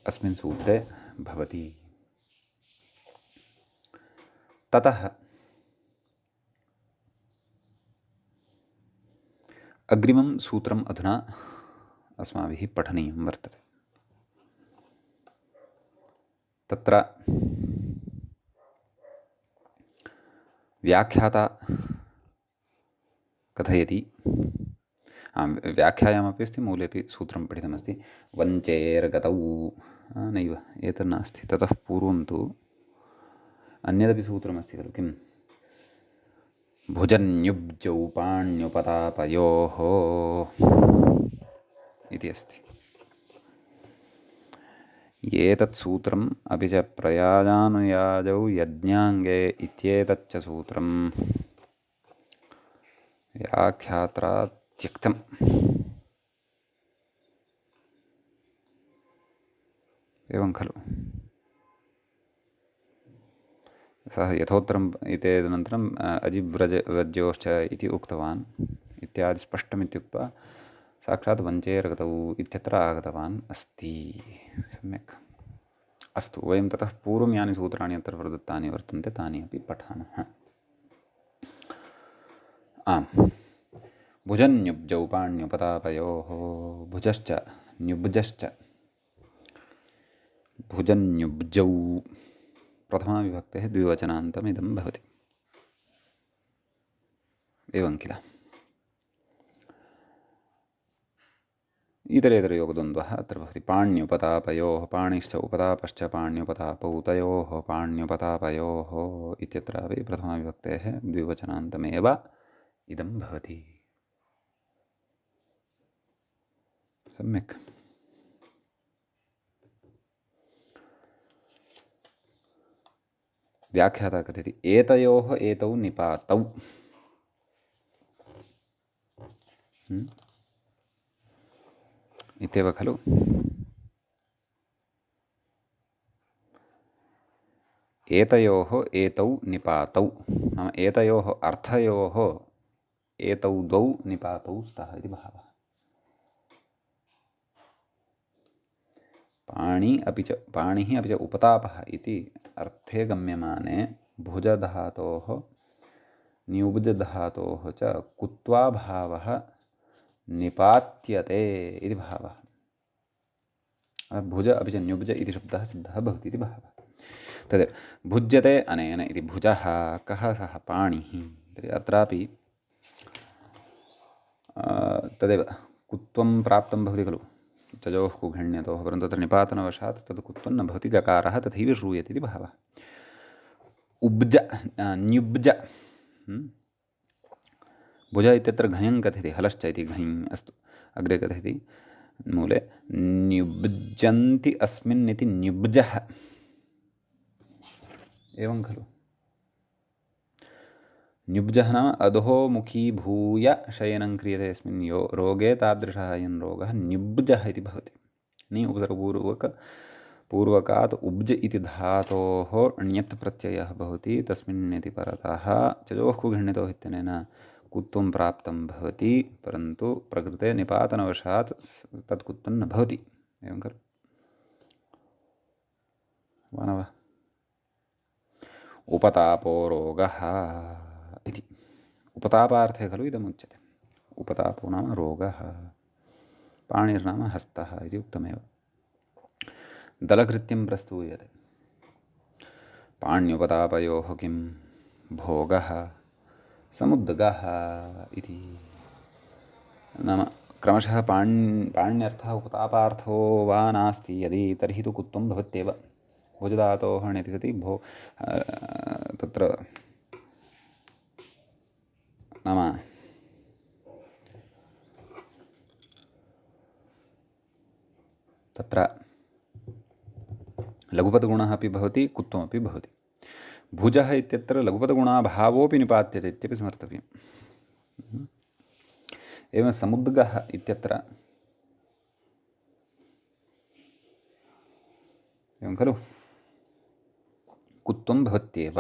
अस्मिन् सूत्रे भवति। ततः अग्रिमं सूत्रम् अधुना अस्माभिः पठनीयं वर्तते। तत्र व्याख्याता कथयति, व्याख्यायामपि अस्ति, मूलेपि सूत्रं पठितमस्ति। वञ्चेर्गतौ नैव एतन्नास्ति, ततः पूर्वं तु अन्यदपि सूत्रमस्ति खलु, किं भुजन्युब्जौ पाण्युपतापयोः इति अस्ति। एतत् सूत्रम् अपि च प्रयाजानुयाजौ यज्ञाङ्गे इत्येतच्च सूत्रं व्याख्यात्रा त्यक्तम्। एवं खलु, सः यथोत्तरम् एतदनन्तरम् अजिव्रजव्रज्योश्च इति उक्तवान् इत्यादि स्पष्टमित्युक्त्वा साक्षात् वञ्चेर्गतौ इत्यत्र आगतवान् अस्ति। सम्यक्। अस्तु, वयं ततः पूर्वं यानि सूत्राणि अत्र प्रदत्तानि वर्तन्ते तानि अपि पठामः। आम्, भुजन्युब्जौ पाण्युपतापयोः, भुजश्च न्युब्जश्च। भुजन्युब्जौ प्रथमाविभक्तेः द्विवचनान्तमिदं भवति, एवं किल। इतरेतरयोगद्वन्द्वः अत्र भवति। पाण्युपतापयोः, पाणिश्च उपतापश्च पाण्युपतापौ, तयोः पाण्युपतापयोः इत्यत्रापि प्रथमाविभक्तेः द्विवचनान्तमेव इदं भवति। सम्यक्। व्याख्याता कथयति एतयोः एतौ निपातौ। इत्येव खलु। एतयोः एतौ निपातौ नाम एतयोः अर्थयोः एतौ द्वौ निपातौ स्तः इति भावः। पाणिः अपि च उपतापः इति अर्थे गम्यमाने भुजधातोः न्युब्जधातोः च कुत्वा भावः निपात्यते इति भावः। भुज अपि च न्युब्ज इति शब्दः सिद्धः भवति इति भावः। तदेव भुज्यते अनेन इति भुजः कः सः पाणिः। तर्हि अत्रापि तदेव कुत्वं प्राप्तं भवति खलु, चजोः कुघण्यतोः, परन्तु तत्र निपातनवशात् तद् कुत्वं न भवति, जकारः तथैव श्रूयते इति भावः। उब्ज न्युब्ज, भुज इत्यत्र घञ् कथयति, हलश्च इति घञ्। अस्तु, अग्रे कथयति मूले न्युब्जन्ति अस्मिन् इति न्युब्जः। एवं खलु। न्युब्जः नाम अधोमुखीभूय शयनं क्रियते यस्मिन् रोगे तादृशः अयं रोगः न्युब्जः इति भवति। नि उपसर्गपूर्वकात् उब्ज इति धातोः ण्यत् प्रत्ययः भवति, तस्मिन् इति परतः चजोः कुघण्यतोः इत्यनेन कुत्वं प्राप्तं भवति, परन्तु प्रकृते निपातनवशात् तत् कुत्वं न भवति। एवं खलु मानव। उपतापो रोगः इति उपतापार्थे खलु इदमुच्यते। उपतापो नाम रोगः, पाणिर्नाम हस्तः इति उक्तमेव। दलकृत्यं प्रस्तूयते। पाण्युपतापयोः किं भोगः समुद्गः इति। नाम क्रमशः पाण्यर्थः उपतापार्थो वा नास्ति यदि, तर्हि तु कुत्वं भवत्येव। भुजधातोः ण्यति सति तत्र नाम तत्र लघुपदगुणः अपि भवति, कुत्वमपि भवति। भुजः इत्यत्र लघुपदगुणाभावोऽपि निपात्यते इत्यपि स्मर्तव्यम्। एवं समुद्गः इत्यत्र एवं खलु कुत्वं भवत्येव।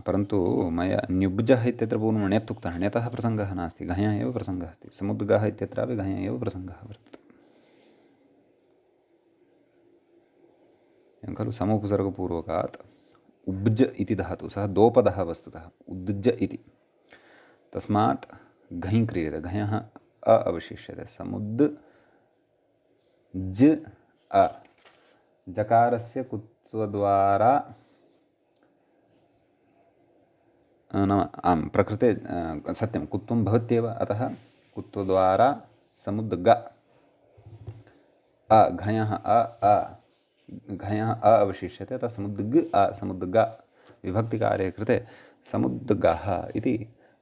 परन्तु मया न्युब्जः इत्यत्र पूर्वं ण्यत् उक्तः। ण्यतः प्रसङ्गः नास्ति, घञः एव प्रसङ्गः अस्ति। समुद्गः इत्यत्रापि घञः एव प्रसङ्गः वर्तते। एवं खलु समुपसर्गपूर्वकात् उब्ज इति धातुः, सः दोपदः वस्तुतः, उद्ज इति। तस्मात् घञ् क्रियते, घञः अ अवशिष्यते। समुद् ज अ, जकारस्य कुत्वद्वारा नाम आं प्रकृते सत्यं कुत्वं भवत्येव, अतः कुत्वद्वारा समुद्ग अ, घञः अ अ, घञः अ अवशिष्यते, अतः समुद्ग अ, समुद्ग विभक्तिकार्ये कृते समुद्गः इति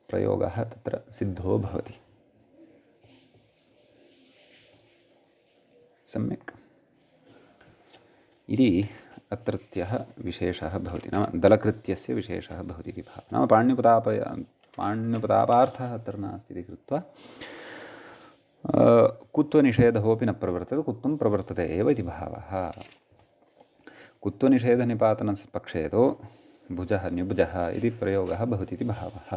प्रयोगः तत्र सिद्धो भवति। सम्यक् इति अत्रत्यः विशेषः भवति, नाम दलकृत्यस्य विशेषः भवति इति भावः। नाम पाण्युपतापार्थः अत्र नास्ति इति कृत्वा कुत्वनिषेधोऽपि न प्रवर्तते, कुत्वं प्रवर्तते एव इति भावः। कुत्वनिषेधनिपातनपक्षे तु भुजः न्युब्जः इति प्रयोगः भवति इति भावः।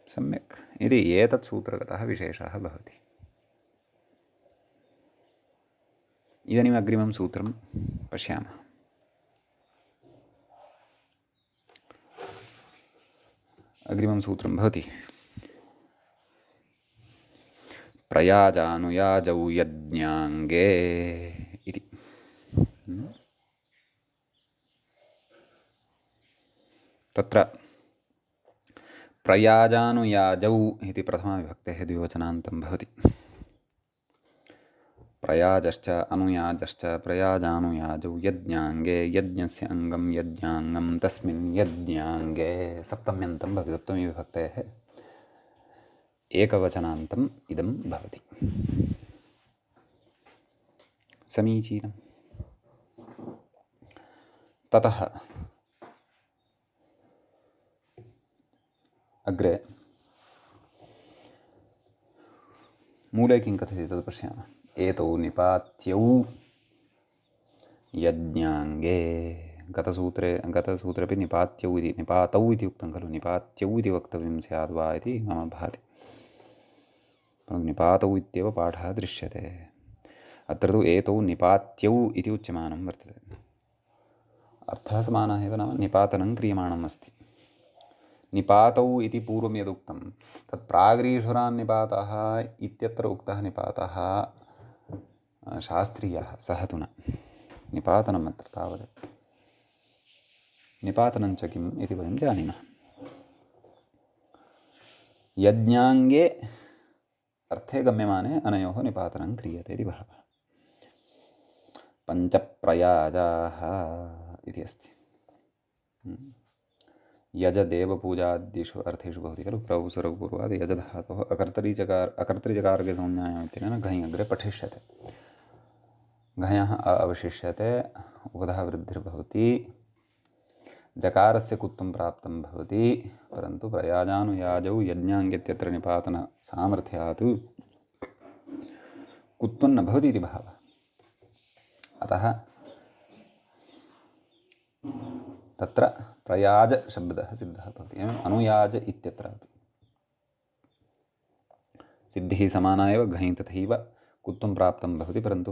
सम्यक् इति एतत् सूत्रगतः विशेषः भवति। इदानीम् अग्रिमं सूत्रं पश्यामः। अग्रिमं सूत्रं भवति प्रयाजानुयाजौ यज्ञाङ्गे इति। तत्र प्रयाजानुयाजौ इति प्रथमाविभक्तेः द्विवचनान्तं भवति। प्रयाजश्च अनुयाजश्च प्रयाजानुयाजौ यज्ञाङ्गे, यज्ञस्य अङ्गं यज्ञाङ्गं तस्मिन् यज्ञाङ्गे सप्तम्यन्तं भवति। सप्तमीविभक्तेः एकवचनान्तम् इदं भवति। समीचीनम्। ततः अग्रे मूले किं कथयति तद् पश्यामः। एतौ निपात्यौ यज्ञाङ्गे, गतसूत्रेपि निपात्यौ इति निपातौ इति उक्तं खलु, निपात्यौ इति वक्तव्यं स्याद् वा इति मम भाति, परन्तु निपातौ इत्येव पाठः दृश्यते। अत्र तु एतौ निपात्यौ इति उच्यमानं वर्तते। अर्थः समानः एव, नाम निपातनं क्रियमाणम् अस्ति। निपातौ इति पूर्वं यदुक्तं तत् प्राग्रीषुरान् निपातः इत्यत्र उक्तः निपातः शास्त्रीयः, सः तु न। निपातनम् अत्र तावत्। निपातनं च किम् इति वयं जानीमः। यज्ञाङ्गे अर्थे गम्यमाने अनयोः निपातनं क्रियते इति भावः। पञ्चप्रयाजाः इति अस्ति। यजदेवपूजादिषु अर्थेषु भवति खलु। प्रौसरपूर्वाद् यजधातोः अकर्तरिजकारके संज्ञायाम् इत्यनेन घञ् अग्रे पठिष्यते। घञः अवशिष्यते, उपधः वृद्धिर्भवति, जकारस्य कुत्वं प्राप्तं भवति, परन्तु प्रयाजानुयाजौ यज्ञाङ्गेत्यत्र निपातनसामर्थ्यात् कुत्वं न भवति इति भावः। अतः तत्र प्रयाजशब्दः सिद्धः भवति। एवम् अनुयाज इत्यत्रापि सिद्धिः समाना एव, घञ् तथैव कुत्वं प्राप्तं भवति, परन्तु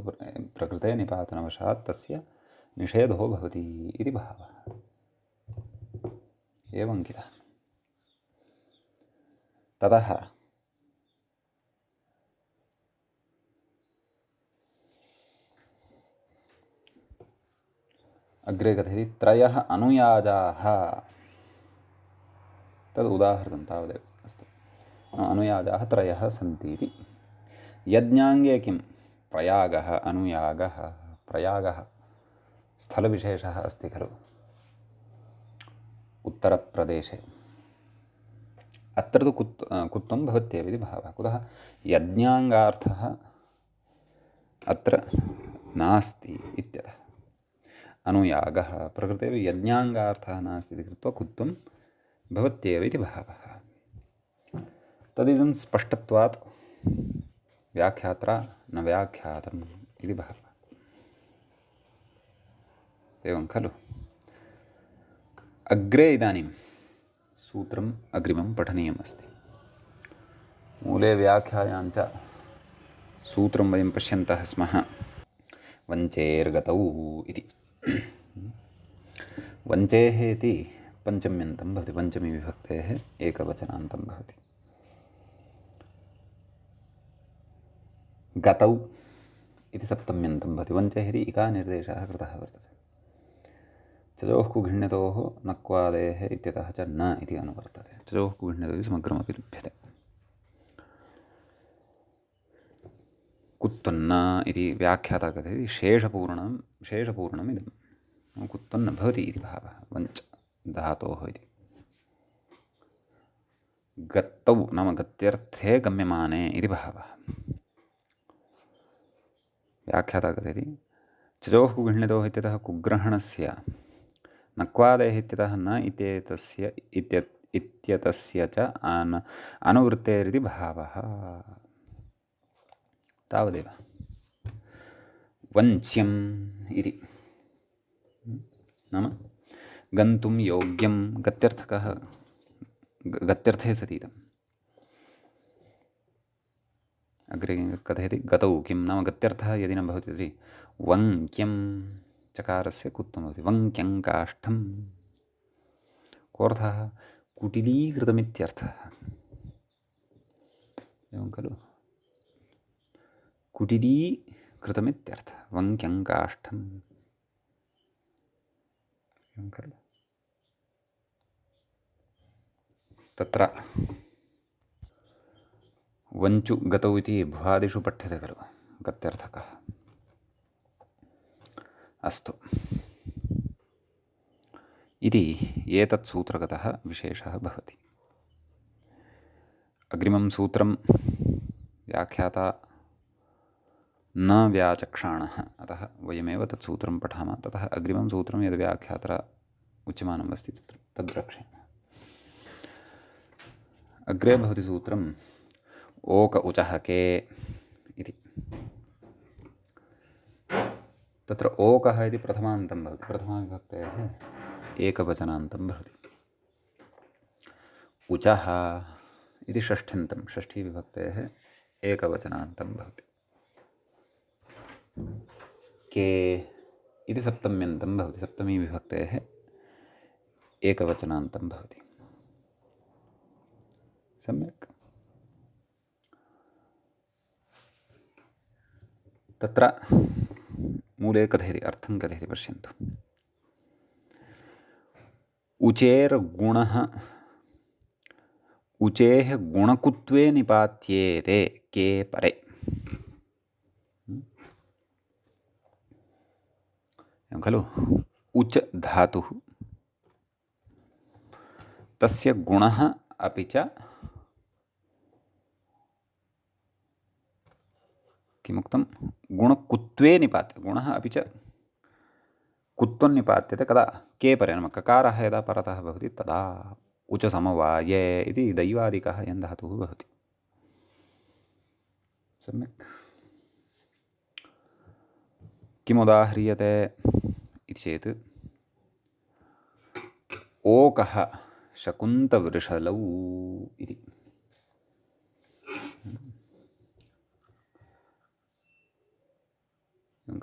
प्रकृते निपातनवशात् तस्य निषेधो भवति इति भावः। एवं किल। ततः अग्रे कथयति त्रयः अनुयाजाः। तद् उदाहरणं तावदेव। अस्तु, अनुयाजाः त्रयः सन्ति इति। यज्ञाङ्गे किं प्रयागः अनुयागः। प्रयागः स्थलविशेषः अस्ति खलु उत्तरप्रदेशे। अत्र तु कुत्वं भवत्येव इति भावः। कुतः यज्ञाङ्गार्थः अत्र नास्ति इत्यतः। अनुयागः प्रकृतेव यज्ञाङ्गार्थः नास्ति इति कृत्वा कुत्वं भवत्येव इति भावः। तदिदं स्पष्टत्वात् व्याख्यात्रा न व्याख्यातम् इति भावः। एवं खलु. अग्रे इदानीं सूत्रम् अग्रिमं पठनीयमस्ति. मूले व्याख्यायां च सूत्रं वयं पश्यन्तः स्मः. वञ्चेर्गतौ इति. वञ्चेः इति पञ्चम्यन्तं भवति. पञ्चमी विभक्तेः एकवचनान्तं भवति. गतौ इति सप्तम्यन्तं भवति. वञ्चेः इति इकानिर्देशः कृतः वर्तते. चजोः कुघिण्यतोः नक्वादेः इत्यतः च न इति अनुवर्तते. चजोः कुघिण्यतो इति समग्रमपि लभ्यते. कुत्वन्न इति व्याख्याता कथयति शेषपूर्णम् इदं. कुत्वन्न भवति इति भावः वञ्च धातोः इति. गतौ नाम गत्यर्थे गम्यमाने इति भावः. व्याख्याता कथयति चजोः कुघिण्यतोः इत्यतः कुग्रहणस्य नक्वादेः इत्यतः न इत्यतस्य च अनुवृत्तेरिति भावः. तावदेव. वञ्च्यम् इति नाम गन्तुं योग्यं गत्यर्थकः गत्यर्थे सति इदम्. अग्रे कथयति गतौ किं नाम गत्यर्थः यदि न भवति तर्हि वङ्क्यं चकारस्य कुत्वं भवति. वङ्क्यं काष्ठं कोऽर्थः कुटिलीकृतमित्यर्थः. एवं खलु. कुटिलीकृतमित्यर्थः. वङ्क्यं काष्ठम् एवं खलु. तत्र वञ्चु गतौ इति भुवादिषु पठ्यते खलु गत्यर्थकः. अस्तु इति एतत् सूत्रगतः विशेषः भवति. अग्रिमं सूत्रं व्याख्याता न व्याचक्षाणः. अतः वयमेव तत् सूत्रं पठामः. ततः अग्रिमं सूत्रं यद् व्याख्यात्रा उच्यमानम् अस्ति तद्रक्ष्यामः. अग्रे भवति सूत्रम् ओक उचः के इति. तत्र ओकः इति प्रथमान्तं भवति. प्रथमाविभक्तेः एकवचनान्तं भवति. उचः इति षष्ठ्यन्तं. षष्ठीविभक्तेः एकवचनान्तं भवति. के इति सप्तम्यन्तं भवति. सप्तमीविभक्तेः एकवचनान्तं भवति. सम्यक्. तत्र मूले कथयति अर्थं कथयति पश्यन्तु. उचेर्गुणः उचेः गुणकुत्वे निपात्येते के परे. एवं खलु. उच धातुः तस्य गुणः अपि च किमुक्तं गुणकुत्वे निपात्यते. गुणः अपि च कुत्वं निपात्यते कदा के परे नाम ककारः यदा परतः भवति तदा उच समवाये इति दैवादिकः यन् धातुः भवति. सम्यक्. किमुदाह्रियते इति चेत् ओकः शकुन्तवृषलौ इति.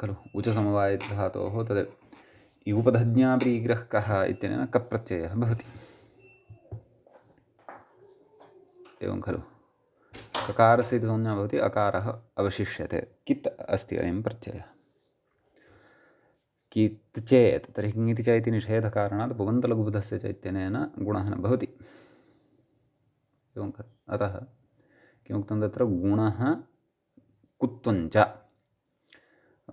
खलु. उचसमवायधातोः तद् युगपधज्ञाप्रीग्रहकः इत्यनेन कप्रत्ययः भवति. एवं खलु. ककारस्य इति संज्ञा भवति. अकारः अवशिष्यते. कित् अस्ति अयं प्रत्ययः. कित् चेत् तर्हि किङिति च इति निषेधकारणात् पुगन्तलघुपधस्य च इत्यनेन गुणः न भवति. एवं खलु. अतः किमुक्तं तत्र गुणः कुत्वं च.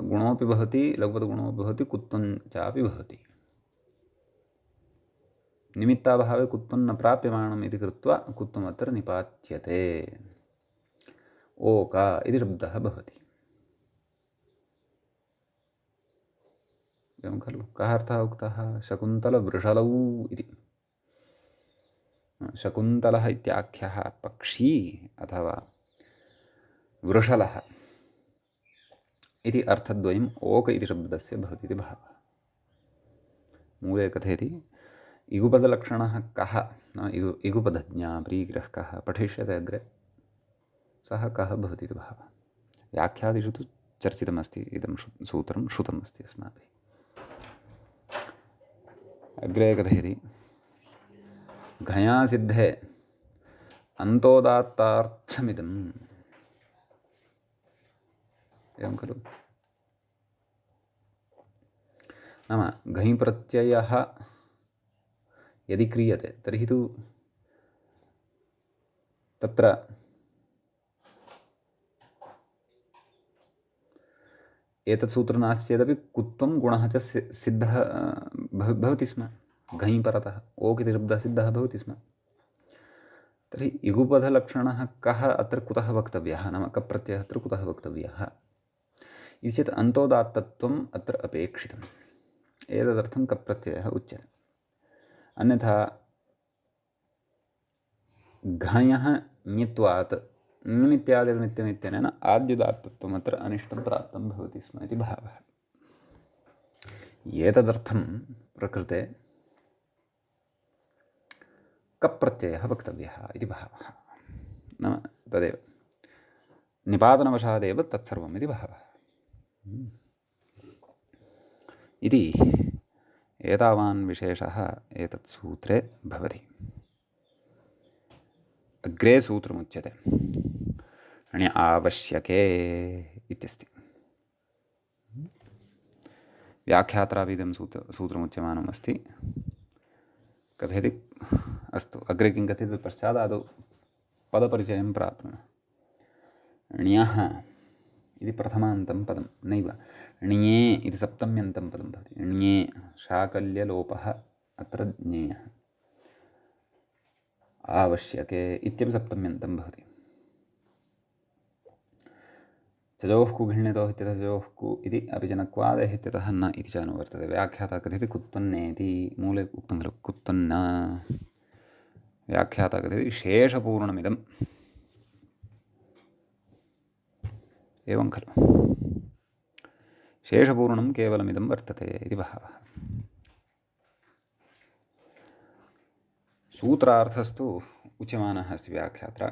गुणोऽपि भवति लघुपदगुणोऽपि भवति कुत्वं चापि भवति. निमित्ताभावे कुत्वं न प्राप्यमाणम् इति कृत्वा कुत्वम् अत्र निपात्यते. ओक इति शब्दः भवति. एवं खलु. कः अर्थः उक्तः शकुन्तलवृषलौ इति. शकुन्तलः इत्याख्यः पक्षी अथवा वृषलः इति अर्थद्वयम् ओक इति शब्दस्य भवति इति भावः. मूले कथयति इगुपदलक्षणः कः न इगुपदज्ञा प्रीग्रहः कः पठिष्यते अग्रे सः कः भवति इति भावः। व्याख्यादिषु तु चर्चितमस्ति इदं सूत्रं श्रुतमस्ति अस्माभिः। अग्रे कथयति घया सिद्धे अन्तोदात्तार्थमिदम् एवं खलु। नाम घञ् प्रत्ययः यदि क्रियते तर्हि तु तत्र एतत् सूत्रं नास्ति चेदपि कुत्वं गुणः च सिद्धः भवति स्म। घञ् परतः ओक् इति शब्दः सिद्धः भवति स्म। तर्हि इगुपधलक्षणः कः अत्र कुतः वक्तव्यः, नाम कप्रत्ययः अत्र कुतः वक्तव्यः इति चेत् अन्तोदात्तत्वम् अत्र अपेक्षितम्। एतदर्थं कप्रत्ययः उच्यते। अन्यथा घञः ञत्वात् निमित्यादिनित्यमित्यनेन आद्युदात्तत्वम् अत्र अनिष्टं प्राप्तं भवति स्म इति भावः। एतदर्थं प्रकृते कप्रत्ययः वक्तव्यः इति भावः। नाम तदेव निपातनवशादेव तत्सर्वम् इति भावः इति एतावान् विशेषः एतत् सूत्रे भवति। अग्रे सूत्रमुच्यते अण्य आवश्यके इत्यस्ति। व्याख्यात्रापि इदं सूत्रमुच्यमानम् अस्ति। कथयति अस्तु अग्रे किं कथयति पश्चादादौ पदपरिचयं प्राप्नुमः। ण्यः इति प्रथमान्तं पदं नैव ण्ये इति सप्तम्यन्तं पदं भवति। ण्ये शाकल्यलोपः अत्र ज्ञेयः। आवश्यके इत्यपि सप्तम्यन्तं भवति। चजोः कुघिण्यतोः इत्यतः चजोः कु इति अपि च नक्वादेः इत्यतः न इति च अनुवर्तते। व्याख्याता कथयति कुत्वन्नेति मूले उक्तं खलु कुत्वन्न। व्याख्याता कथयति शेषपूर्णमिदम् एवं खलु शेषपूर्णं केवलमिदं वर्तते इति भावः। सूत्रार्थस्तु उच्यमानः अस्ति व्याख्यात्रा।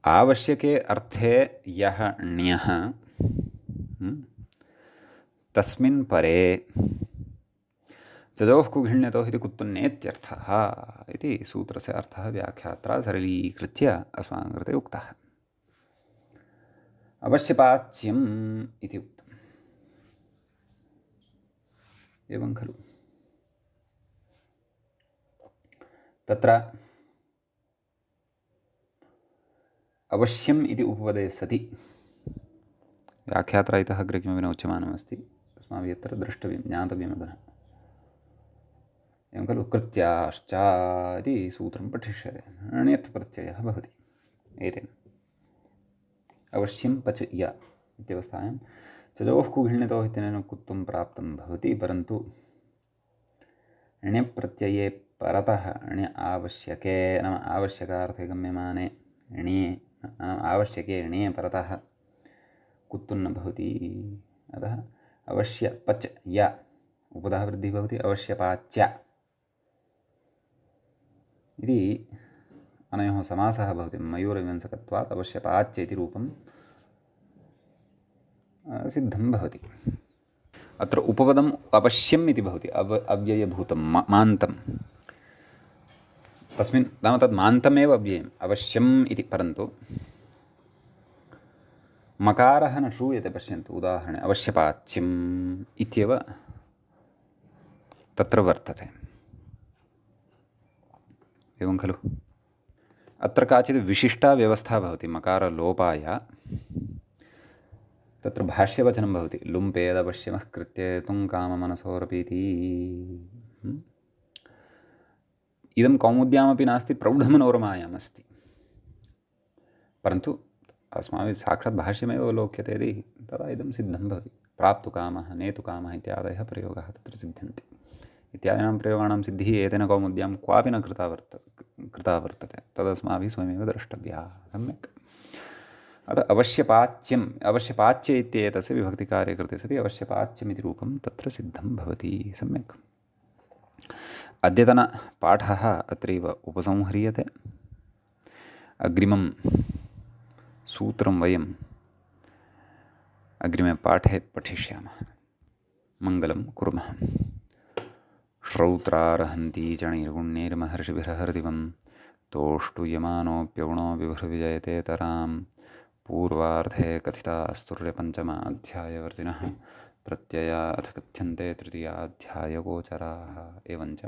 आवश्यके अर्थे यः ण्यः तस्मिन् परे चजोः कुघिण्यतोः इति कुत्वन्नेत्यर्थः इति सूत्रस्य अर्थः व्याख्यात्रा सरलीकृत्य अस्माकं कृते उक्तः। अवश्यपाच्यम् इति उक्तम् एवं खलु। तत्र अवश्यम् इति उपपदे सति व्याख्यात्रा इतः अग्रे किमपि न उच्यमानमस्ति। अस्माभिः अत्र द्रष्टव्यं ज्ञातव्यम् अधुना एवं खलु। कृत्याश्च इति सूत्रं पठिष्यते। ण्यत् प्रत्ययः भवति एतेन अवश्यं पच य इत्यवस्थायां चजोः कुघिण्यतोः इत्यनेन कुत्वं प्राप्तं भवति। परन्तु ण्यप्रत्यये परतः ण्य आवश्यके नाम आवश्यकार्थे गम्यमाने ण्ये नाम आवश्यके ण्ये परतः कुत्वं न भवति। अतः अवश्य पच य उपधः वृद्धिः भवति। अवश्यपाच्य इति अनयोः समासः भवति। मयूरविंशकत्वात् अवश्यपाच्य इति रूपं सिद्धं भवति। अत्र उपपदम् अवश्यम् इति भवति। अव्ययभूतं मान्तं तस्मिन् नाम तद् मान्तमेव अव्ययम् अवश्यम् इति। परन्तु मकारः न श्रूयते। पश्यन्तु उदाहरणे अवश्यपाच्यम् इत्येव तत्र वर्तते एवं खलु। अत्र काचित् विशिष्टा व्यवस्था भवति मकारलोपाय। तत्र भाष्यवचनं भवति लुम्पेदवश्यमः कृत्येतुं काममनसोरपीति। इदं कौमुद्यामपि नास्ति प्रौढमनोरमायाम् अस्ति। परन्तु अस्माभिः साक्षात् भाष्यमेव अवलोक्यते यदि तदा इदं सिद्धं भवति। प्राप्तुकामः नेतुकामः इत्यादयः प्रयोगाः तत्र सिद्ध्यन्ति। इत्यादीनां प्रयोगाणां सिद्धिः एतेन कौमुद्यां क्वापि न कृता वर्तते। तदस्माभिः स्वयमेव द्रष्टव्या सम्यक्। अतः अवश्यपाच्यम् अवश्यपाच्य इत्येतस्य विभक्तिकार्ये कृते सति अवश्यपाच्यम् इति रूपं तत्र सिद्धं भवति सम्यक्। अद्यतनपाठः अत्रैव उपसंह्रियते। अग्रिमं सूत्रं वयम् अग्रिमे पाठे पठिष्यामः। मङ्गलं कुर्मः। श्रौत्रार्हन्ति च नैर्गुण्यैर्महर्षिभिर्हरदिवं तोष्टुयमानोऽप्यगुणो विभुर्विजयतेतरां पूर्वार्धे कथितास्तुर्यपञ्चमाध्यायवर्तिनः प्रत्यया अथ कथ्यन्ते तृतीयाध्यायगोचराः। एवञ्च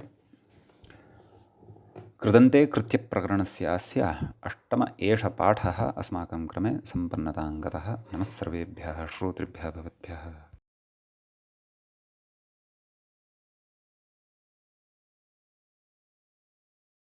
कृदन्ते कृत्यप्रकरणस्यास्य अष्टम एष पाठः अस्माकं क्रमे सम्पन्नतां गतः। नमः सर्वेभ्यः श्रोतृभ्यः भवद्भ्यः।